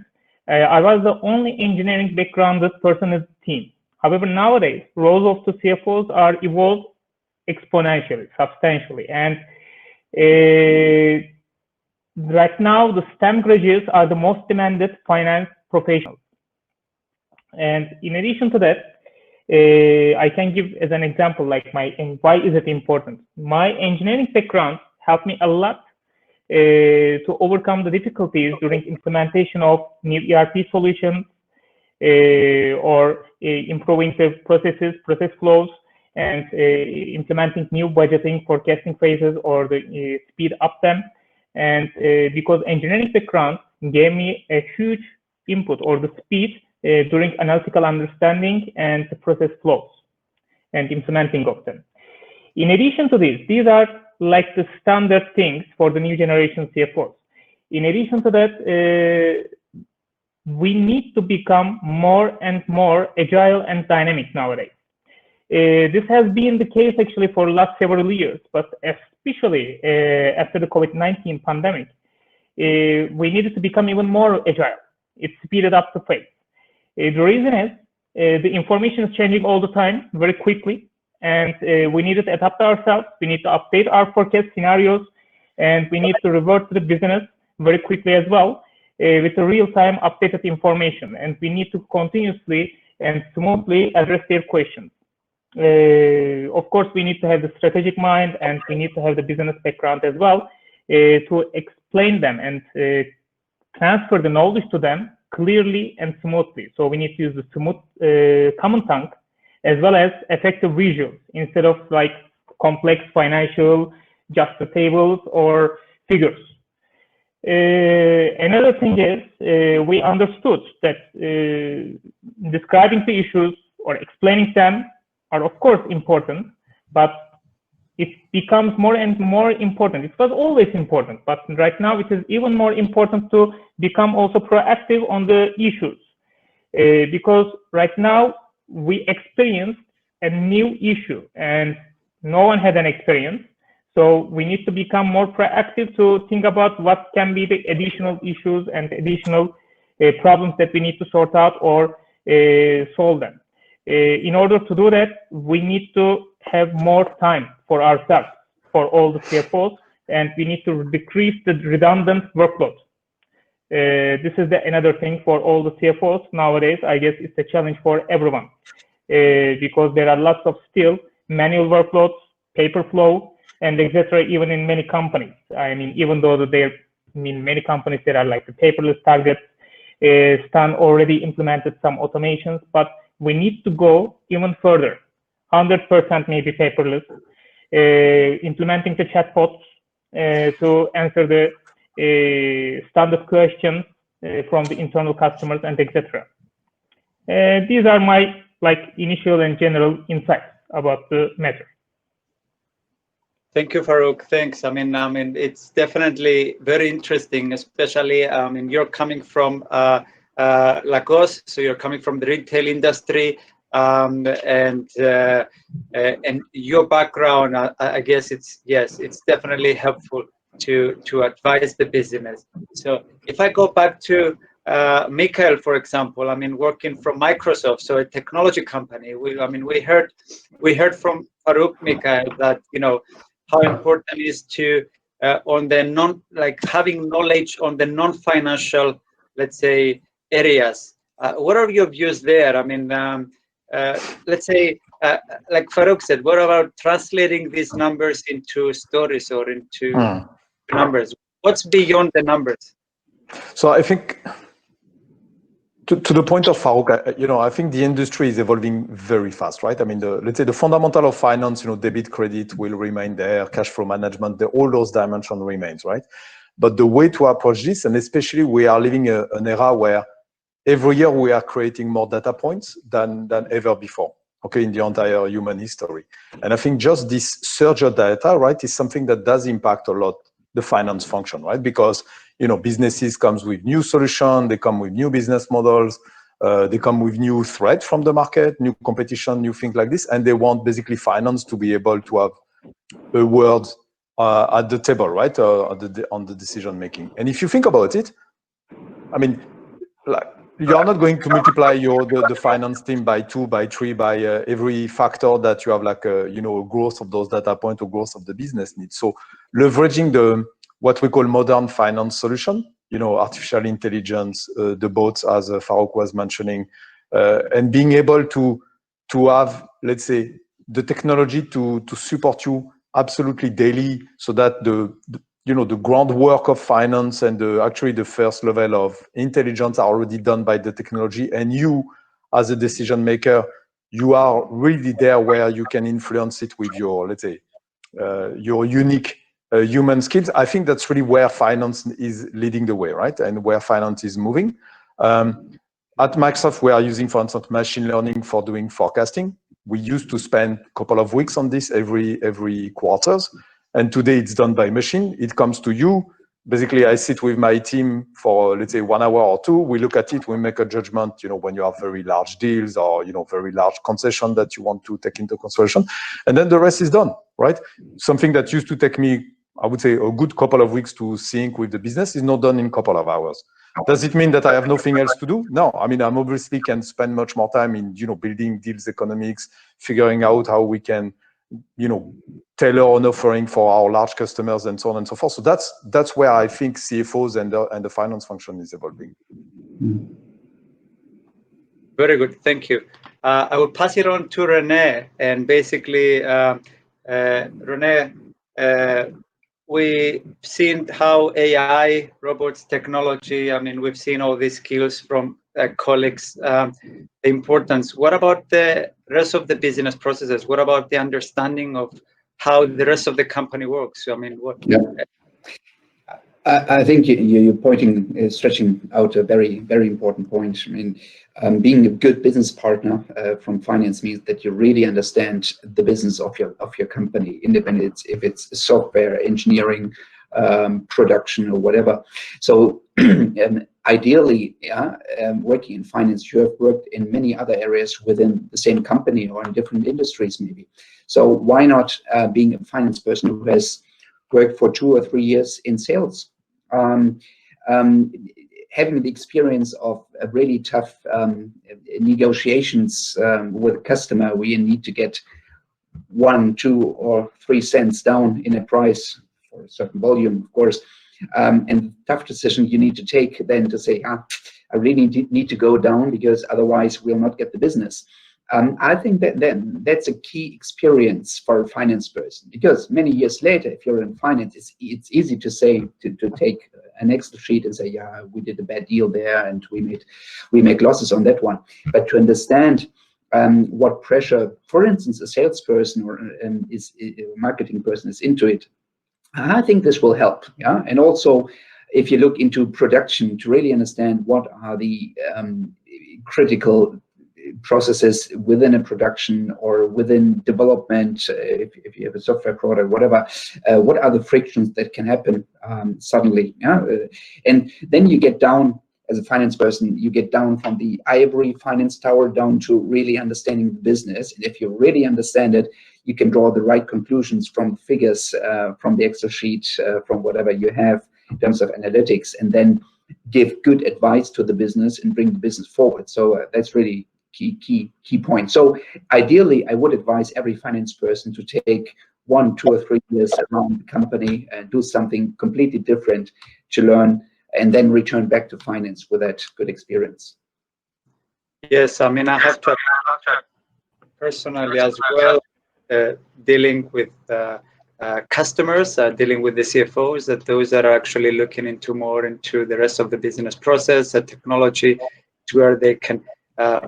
I was the only engineering backgrounded person in the team. However, nowadays, roles of the CFOs are evolved exponentially, substantially. And right now, the STEM graduates are the most demanded finance professionals. And in addition to that, I can give as an example, like why is it important? My engineering background helped me a lot to overcome the difficulties during implementation of new ERP solutions or improving the processes, process flows, and implementing new budgeting forecasting phases or the speed up them. And because engineering background gave me a huge input or the speed during analytical understanding and the process flows and implementing of them. In addition to this, these are like the standard things for the new generation CFOs. In addition to that, we need to become more and more agile and dynamic nowadays. This has been the case actually for the last several years, but especially after the COVID-19 pandemic, we needed to become even more agile. It speeded up the pace. The reason is the information is changing all the time, very quickly, and we needed to adapt ourselves. We need to update our forecast scenarios, and we need to revert to the business very quickly as well with the real-time updated information. And we need to continuously and smoothly address their questions. Of course, we need to have the strategic mind, and we need to have the business background as well to explain them and transfer the knowledge to them clearly and smoothly. So we need to use the smooth common tongue as well as effective visuals instead of like complex financial just the tables or figures. Another thing is we understood that describing the issues or explaining them are of course important, but it becomes more and more important. It was always important, but right now it is even more important to become also proactive on the issues because right now we experienced a new issue and no one had an experience. So we need to become more proactive to think about what can be the additional issues and additional problems that we need to sort out or solve them. In order to do that, we need to have more time for ourselves, for all the CFOs, and we need to decrease the redundant workload. This is another thing for all the CFOs nowadays. I guess it's a challenge for everyone because there are lots of still manual workloads, paper flow, and etc. even in many companies. I mean, even though many companies there are like the paperless targets, Stan already implemented some automations, but we need to go even further, 100% maybe paperless, implementing the chatbots to answer the standard questions from the internal customers and etc. These are my initial and general insights about the matter. Thank you, Farouk. Thanks. I mean, it's definitely very interesting, especially you're coming from Lagos, so you're coming from the retail industry, and your background. I guess it's definitely helpful to advise the business. So if I go back to Mikhail, for example, working from Microsoft, so a technology company. We heard from Farouk, Mikhail, that how important it is to on the having knowledge on the non-financial, let's say, areas. What are your views there? Let's say, like Farouk said, what about translating these numbers into stories or into numbers? What's beyond the numbers? So I think to the point of Farouk, you know, I think the industry is evolving very fast, right? I mean, let's say the fundamental of finance, you know, debit, credit will remain there, cash flow management, all those dimensions remains, right? But the way to approach this, and especially we are living an era where every year we are creating more data points than ever before, okay, in the entire human history. And I think just this surge of data, right, is something that does impact a lot the finance function, right? Because, you know, businesses comes with new solutions, they come with new business models, they come with new threats from the market, new competition, new things like this, and they want basically finance to be able to have a word at the table, right, on the decision making. And if you think about it, I mean, like, you are not going to multiply the finance team by 2, by 3, by every factor that you have, like you know, growth of those data points or growth of the business needs. So leveraging what we call modern finance solution, you know, artificial intelligence, the bots, as Farouk was mentioning, and being able to have, let's say, the technology to support you absolutely daily, so that you know, the groundwork of finance and actually the first level of intelligence are already done by the technology, and you, as a decision maker, you are really there where you can influence it with your, let's say, your unique human skills. I think that's really where finance is leading the way, right? And where finance is moving. At Microsoft, we are using, for instance, machine learning for doing forecasting. We used to spend a couple of weeks on this every quarters. And today it's done by machine. It comes to you. Basically, I sit with my team for, let's say, 1 hour or 2. We look at it, we make a judgment, you know, when you have very large deals or, you know, very large concession that you want to take into consideration. And then the rest is done, right? Something that used to take me, I would say, a good couple of weeks to sync with the business is not done in a couple of hours. Does it mean that I have nothing else to do? No, I mean, I'm obviously can spend much more time in, you know, building deals economics, figuring out how we can, you know, tailor an offering for our large customers and so on and so forth. So that's where I think CFOs and the finance function is evolving. Very good, thank you. I will pass it on to René, and basically, René, we've seen how AI, robots, technology, I mean, we've seen all these skills from colleagues, the importance. What about the rest of the business processes? What about the understanding of how the rest of the company works? I mean, what? Yeah. I think you're pointing, stretching out a very, very important point. I mean, being a good business partner from finance means that you really understand the business of your company, independent if it's software, engineering, production, or whatever. So ideally, working in finance, you have worked in many other areas within the same company or in different industries, maybe. So why not being a finance person who has worked for 2 or 3 years in sales, having the experience of a really tough negotiations with a customer where you need to get 1, 2, or 3 cents down in a price for a certain volume, of course, and tough decision you need to take then to say, I really need to go down because otherwise we'll not get the business. I think that's a key experience for a finance person, because many years later, if you're in finance, it's easy to say, to take an Excel sheet and say, yeah, we did a bad deal there and we make losses on that one. But to understand what pressure, for instance, a salesperson or a marketing person is into it, I think this will help. Yeah, and also if you look into production, to really understand what are the critical processes within a production or within development, if you have a software product, whatever, what are the frictions that can happen suddenly? Yeah? And then you get down, as a finance person, you get down from the ivory finance tower down to really understanding the business. And if you really understand it, you can draw the right conclusions from figures, from the Excel sheet, from whatever you have in terms of analytics, and then give good advice to the business and bring the business forward. So that's really key point. So ideally, I would advise every finance person to take 1, 2, or 3 years around the company and do something completely different to learn, and then return back to finance with that good experience. Yes, I mean, I have to personally as well, dealing with customers, dealing with the CFOs, that those that are actually looking into more into the rest of the business process, technology, where they can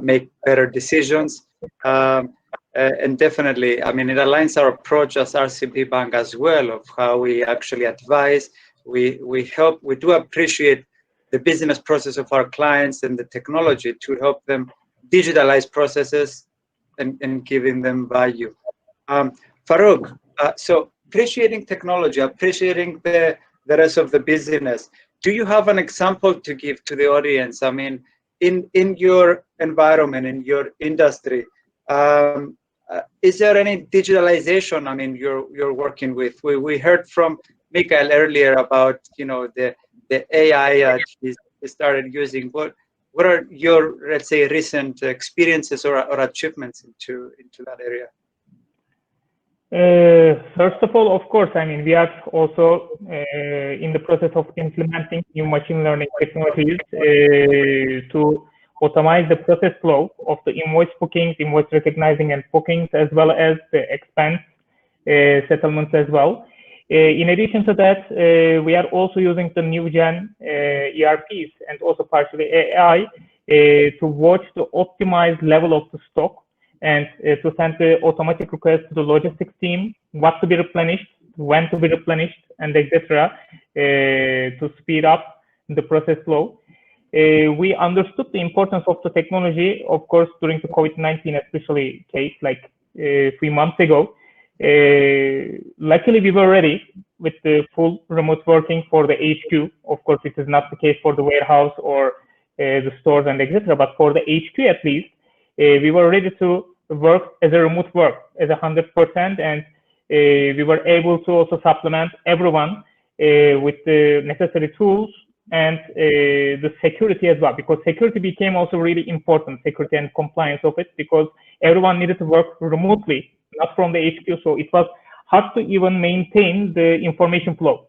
make better decisions. And definitely, I mean, it aligns our approach as RCB Bank as well of how we actually advise. We help. We do appreciate the business process of our clients and the technology to help them digitalize processes and giving them value. Farouk, so appreciating technology, appreciating the rest of the business. Do you have an example to give to the audience? I mean, in your environment, in your industry, is there any digitalization? I mean, you're working with. We heard from Mikael earlier about the AI he started using. What are your, let's say, recent experiences or achievements into that area? First of all, of course, I mean, we are also in the process of implementing new machine learning technologies to automate the process flow of the invoice bookings, invoice recognizing and bookings, as well as the expense settlements as well. In addition to that, we are also using the new gen ERPs and also partially AI to watch the optimized level of the stock and to send the automatic request to the logistics team, what to be replenished, when to be replenished, and etc. To speed up the process flow. We understood the importance of the technology, of course, during the COVID-19, especially case like 3 months ago. Luckily, we were ready with the full remote working for the HQ. Of course, it is not the case for the warehouse or the stores and etc. But for the HQ at least, we were ready to work as a remote work as 100%, and we were able to also supplement everyone with the necessary tools and the security as well, because security became also really important, security and compliance of it, because everyone needed to work remotely, not from the HQ. So it was hard to even maintain the information flow.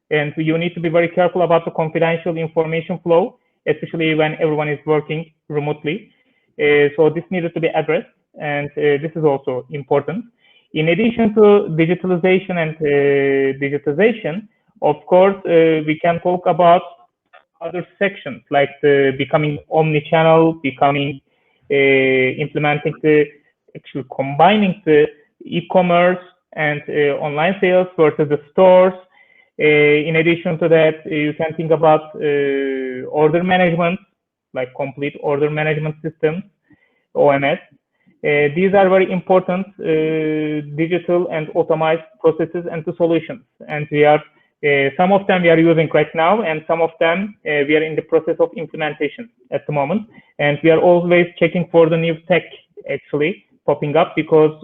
And you need to be very careful about the confidential information flow, especially when everyone is working remotely. So this needed to be addressed, and this is also important. In addition to digitalization and digitization, of course, we can talk about other sections like becoming omni-channel, becoming implementing actually combining the e-commerce and online sales versus the stores. In addition to that, you can think about order management, like complete order management systems, OMS. These are very important digital and automated processes and the solutions. And we are some of them we are using right now, and some of them we are in the process of implementation at the moment. And we are always checking for the new tech actually popping up, because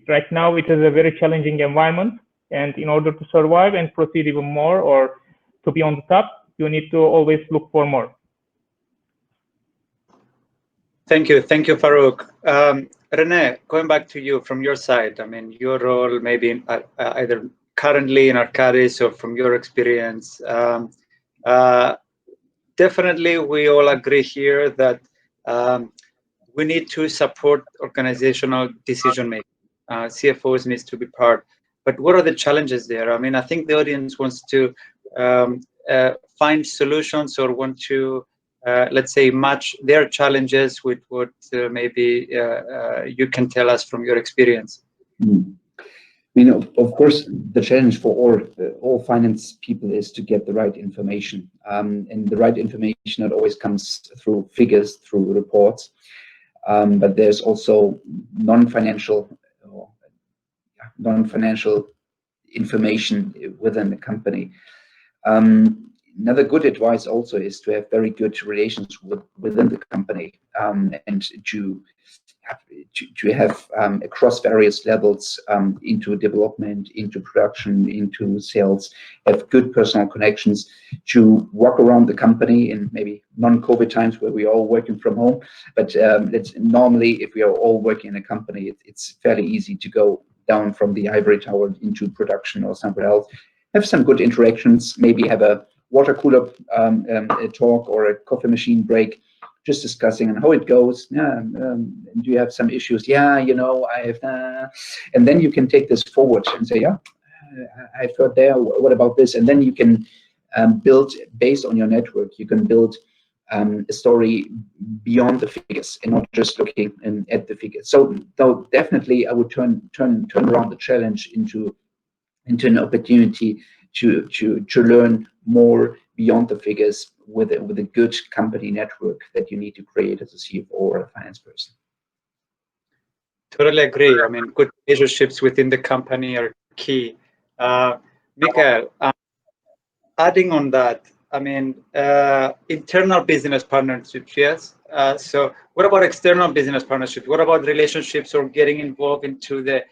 right now it is a very challenging environment. And in order to survive and proceed even more or to be on the top, you need to always look for more. Thank you, Farouk. Rene, going back to you from your side, I mean, your role maybe either currently in Arcadis or from your experience, definitely we all agree here that we need to support organizational decision making. CFOs needs to be part. But what are the challenges there? I mean, I think the audience wants to find solutions or want to, let's say, match their challenges with what maybe you can tell us from your experience. I mean, of course, the challenge for all finance people is to get the right information. And the right information not always comes through figures, through reports, but there's also non-financial information within the company. Another good advice also is to have very good relations within the company, and to have across various levels, into development, into production, into sales, have good personal connections, to walk around the company in maybe non-COVID times where we are all working from home. But normally, if we are all working in a company, it's fairly easy to go down from the ivory tower into production or somewhere else. Have some good interactions, maybe have a water cooler talk or a coffee machine break, just discussing how it goes. Do you have some issues? Yeah, you know, I have. And then you can take this forward and say, yeah, I've heard there. What about this? And then you can build, based on your network, you can build a story beyond the figures and not just looking at the figures. So though definitely I would turn around the challenge into an opportunity to learn more beyond the figures with a good company network that you need to create as a CFO or a finance person. Totally agree. I mean, good relationships within the company are key. Michael, adding on that, I mean, internal business partnerships, yes. So what about external business partnerships? What about relationships or getting involved into the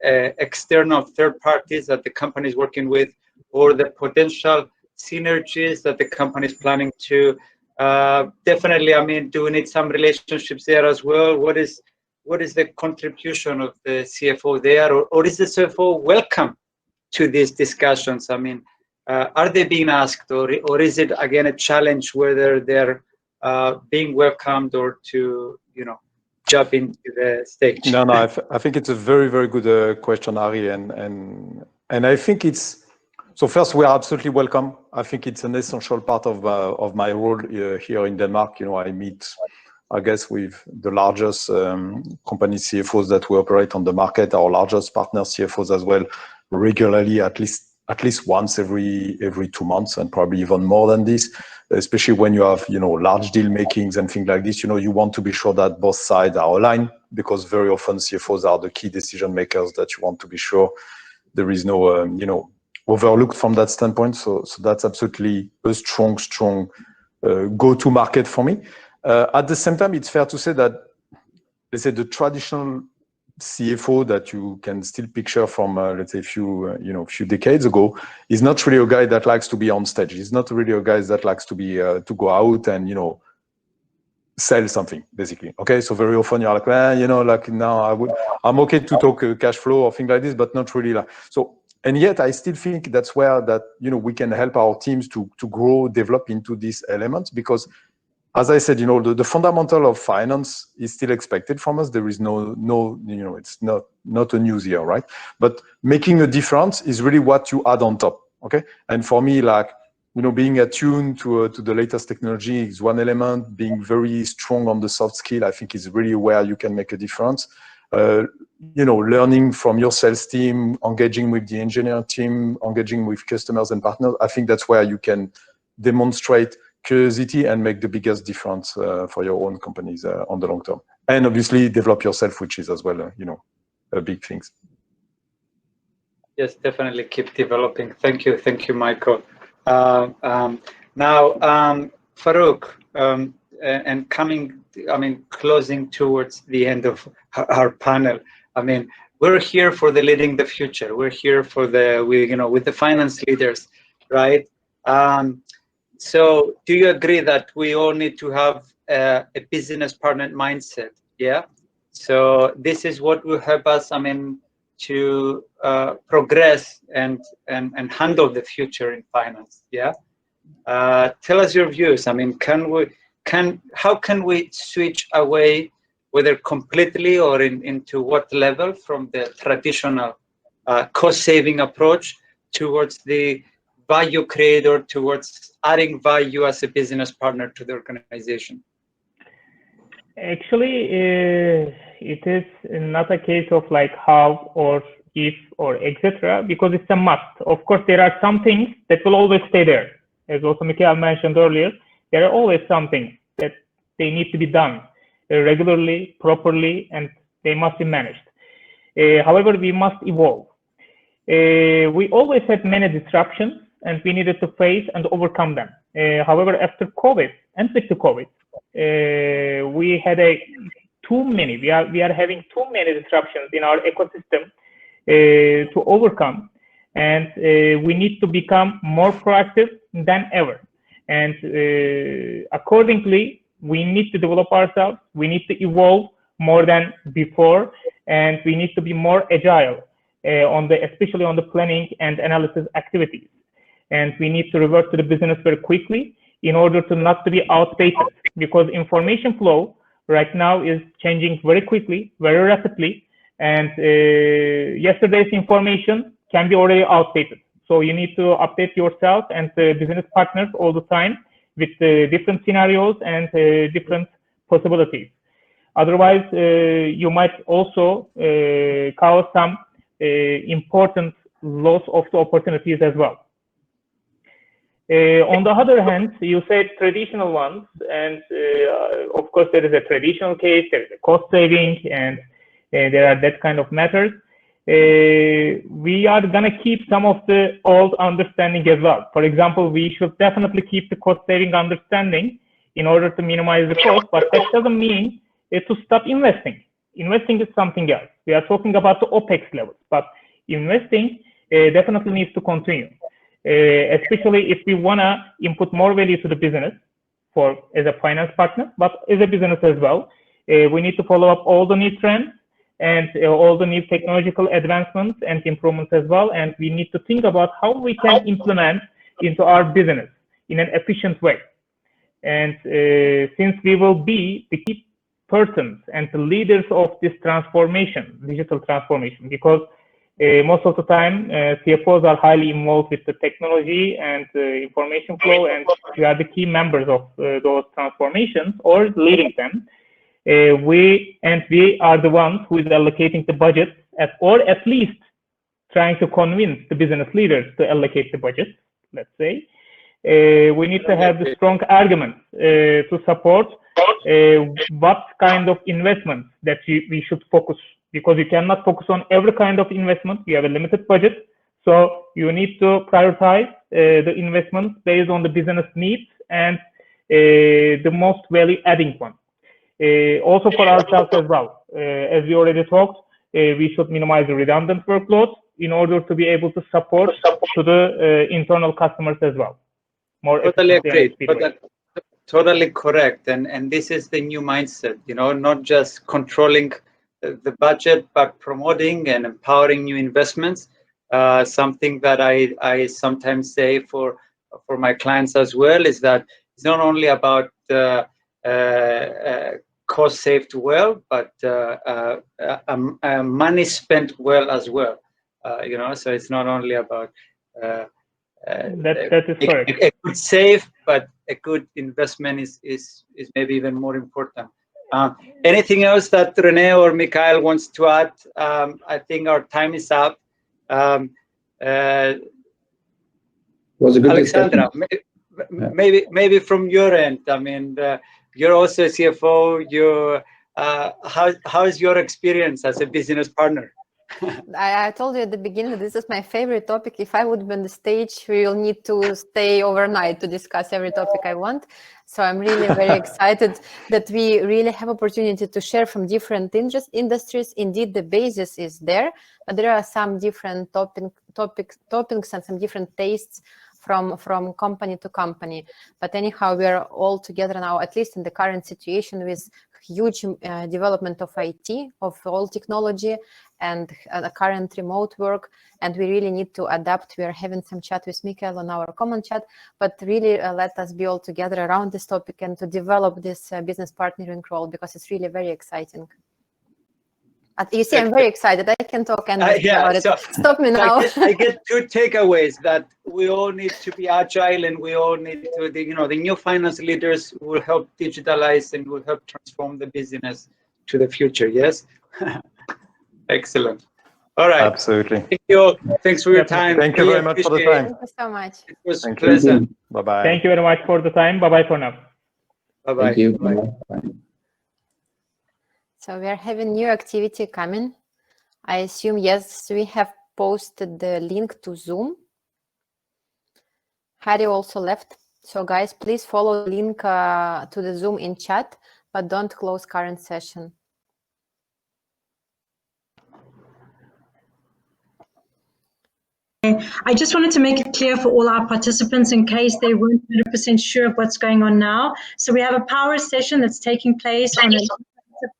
external third parties that the company is working with, or the potential synergies that the company is planning to? Definitely, I mean, do we need some relationships there as well? What is the contribution of the CFO there, or is the CFO welcome to these discussions? I mean, are they being asked, or is it again a challenge whether they're being welcomed or to, you know, jump into the stage? No, I think it's a very, very good question, Ari, and I think it's, so first, we are absolutely welcome. I think it's an essential part of my role here in Denmark. You know, I meet, I guess, with the largest company CFOs that we operate on the market, our largest partner CFOs as well, regularly, at least once every 2 months, and probably even more than this, especially when you have, you know, large deal makings and things like this. You know, you want to be sure that both sides are aligned, because very often CFOs are the key decision makers that you want to be sure there is no, you know, overlooked from that standpoint. So that's absolutely a strong go-to market for me. At the same time, it's fair to say that, let's say, the traditional CFO that you can still picture from, let's say, a few decades ago, is not really a guy that likes to be on stage. He's not really a guy that likes to be to go out and, you know, sell something, basically. Okay, so very often you're like, well, you know, like now I'm okay to talk cash flow or things like this, but not really like so. And yet, I still think that's where you know, we can help our teams to grow, develop into these elements, because, as I said, you know, the fundamental of finance is still expected from us. There is no, you know, it's not a news here, right? But making a difference is really what you add on top, okay? And for me, like, you know, being attuned to the latest technology is one element. Being very strong on the soft skill, I think, is really where you can make a difference. You know, learning from your sales team, engaging with the engineering team, engaging with customers and partners, I think that's where you can demonstrate curiosity and make the biggest difference for your own companies on the long term. And obviously develop yourself, which is as well, you know, a big thing. Yes, definitely keep developing. Thank you, Michael. Now, Farouk, and coming, I mean, closing towards the end of our panel. I mean, we're here for the leading the future. We're here for you know, with the finance leaders, right? So do you agree that we all need to have a business partner mindset? Yeah. So this is what will help us, I mean, to progress and handle the future in finance. Yeah. Tell us your views. I mean, how can we switch away, whether completely or into what level, from the traditional cost-saving approach towards the value creator, towards adding value as a business partner to the organization? Actually, it is not a case of like how or if or etc., because it's a must. Of course, there are some things that will always stay there. As also Mikhail mentioned earlier, there are always some things that they need to be done regularly, properly, and they must be managed. However, we must evolve. We always had many disruptions, and we needed to face and overcome them. However, after COVID and with the COVID, we had we are having too many disruptions in our ecosystem to overcome, and we need to become more proactive than ever. And accordingly, we need to develop ourselves. We need to evolve more than before, and we need to be more agile especially on the planning and analysis activities. And we need to revert to the business very quickly in order to not to be outdated, because information flow right now is changing very quickly, very rapidly, and yesterday's information can be already outdated. So you need to update yourself and the business partners all the time with different scenarios and different possibilities. Otherwise, you might also cause some important loss of the opportunities as well. On the other hand, you said traditional ones, and of course there is a traditional case, there is a cost saving, and there are that kind of matters. We are gonna keep some of the old understanding as well. For example, we should definitely keep the cost saving understanding in order to minimize the cost, but that doesn't mean to stop investing. Investing is something else. We are talking about the OPEX levels, but investing definitely needs to continue. Especially if we want to input more value to the business as a finance partner, but as a business as well. We need to follow up all the new trends and all the new technological advancements and improvements as well. And we need to think about how we can implement into our business in an efficient way. And since we will be the key persons and the leaders of this transformation, digital transformation, because most of the time, CFOs are highly involved with the technology and information flow, and we are the key members of those transformations or leading them. We are the ones who is allocating the budget, or at least trying to convince the business leaders to allocate the budget, let's say. We need to have the strong arguments to support what kind of investments that we should focus, because you cannot focus on every kind of investment. You have a limited budget, so you need to prioritize the investments based on the business needs and the most value-adding one. Also for ourselves as well, as we already talked, we should minimize the redundant workload in order to be able to support to the internal customers as well. More totally agree. Totally correct. And this is the new mindset, you know, not just controlling the budget, but promoting and empowering new investments. Something that I sometimes say for my clients as well is that it's not only about cost saved well, but money spent well as well. You know, so it's not only about that is correct. A good save, but a good investment is maybe even more important. Anything else that Rene or Mikhail wants to add? I think our time is up. Was a good Alexandra, maybe from your end. I mean, you're also a CFO. How is your experience as a business partner? I told you at the beginning, this is my favorite topic. If I would be on the stage, we will need to stay overnight to discuss every topic I want. So I'm really very excited that we really have opportunity to share from different industries. Indeed, the basis is there, but there are some different topics and some different tastes from company to company. But anyhow, we are all together now, at least in the current situation, with huge development of IT, of all technology, and the current remote work, and we really need to adapt. We are having some chat with Mikhail on our common chat, but really let us be all together around this topic and to develop this business partnering role, because it's really very exciting. You see, I'm very excited. I can talk endlessly about it. Stop me now. I get two takeaways: that we all need to be agile, and we all need to, the new finance leaders will help digitalize and will help transform the business to the future. Yes. Excellent. All right. Absolutely. Thank you. Thanks for your time. Thank you very much for the time. Thank you so much. It was Thank pleasant. Bye-bye. Thank you very much for the time. Bye-bye for now. Bye-bye. Thank you. Bye. So we are having new activity coming. I assume, yes, we have posted the link to Zoom. Harry also left. So guys, please follow the link to the Zoom in chat, but don't close current session. I just wanted to make it clear for all our participants in case they weren't 100% sure of what's going on now. So we have a power session that's taking place on a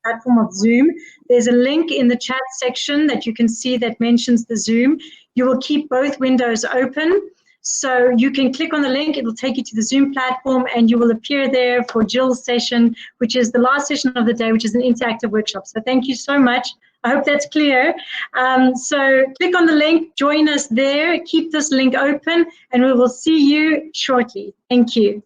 platform of Zoom. There's a link in the chat section that you can see that mentions the Zoom. You will keep both windows open. So you can click on the link, it will take you to the Zoom platform, and you will appear there for Jill's session, which is the last session of the day, which is an interactive workshop. So thank you so much. I hope that's clear. So click on the link, join us there, keep this link open, and we will see you shortly. Thank you.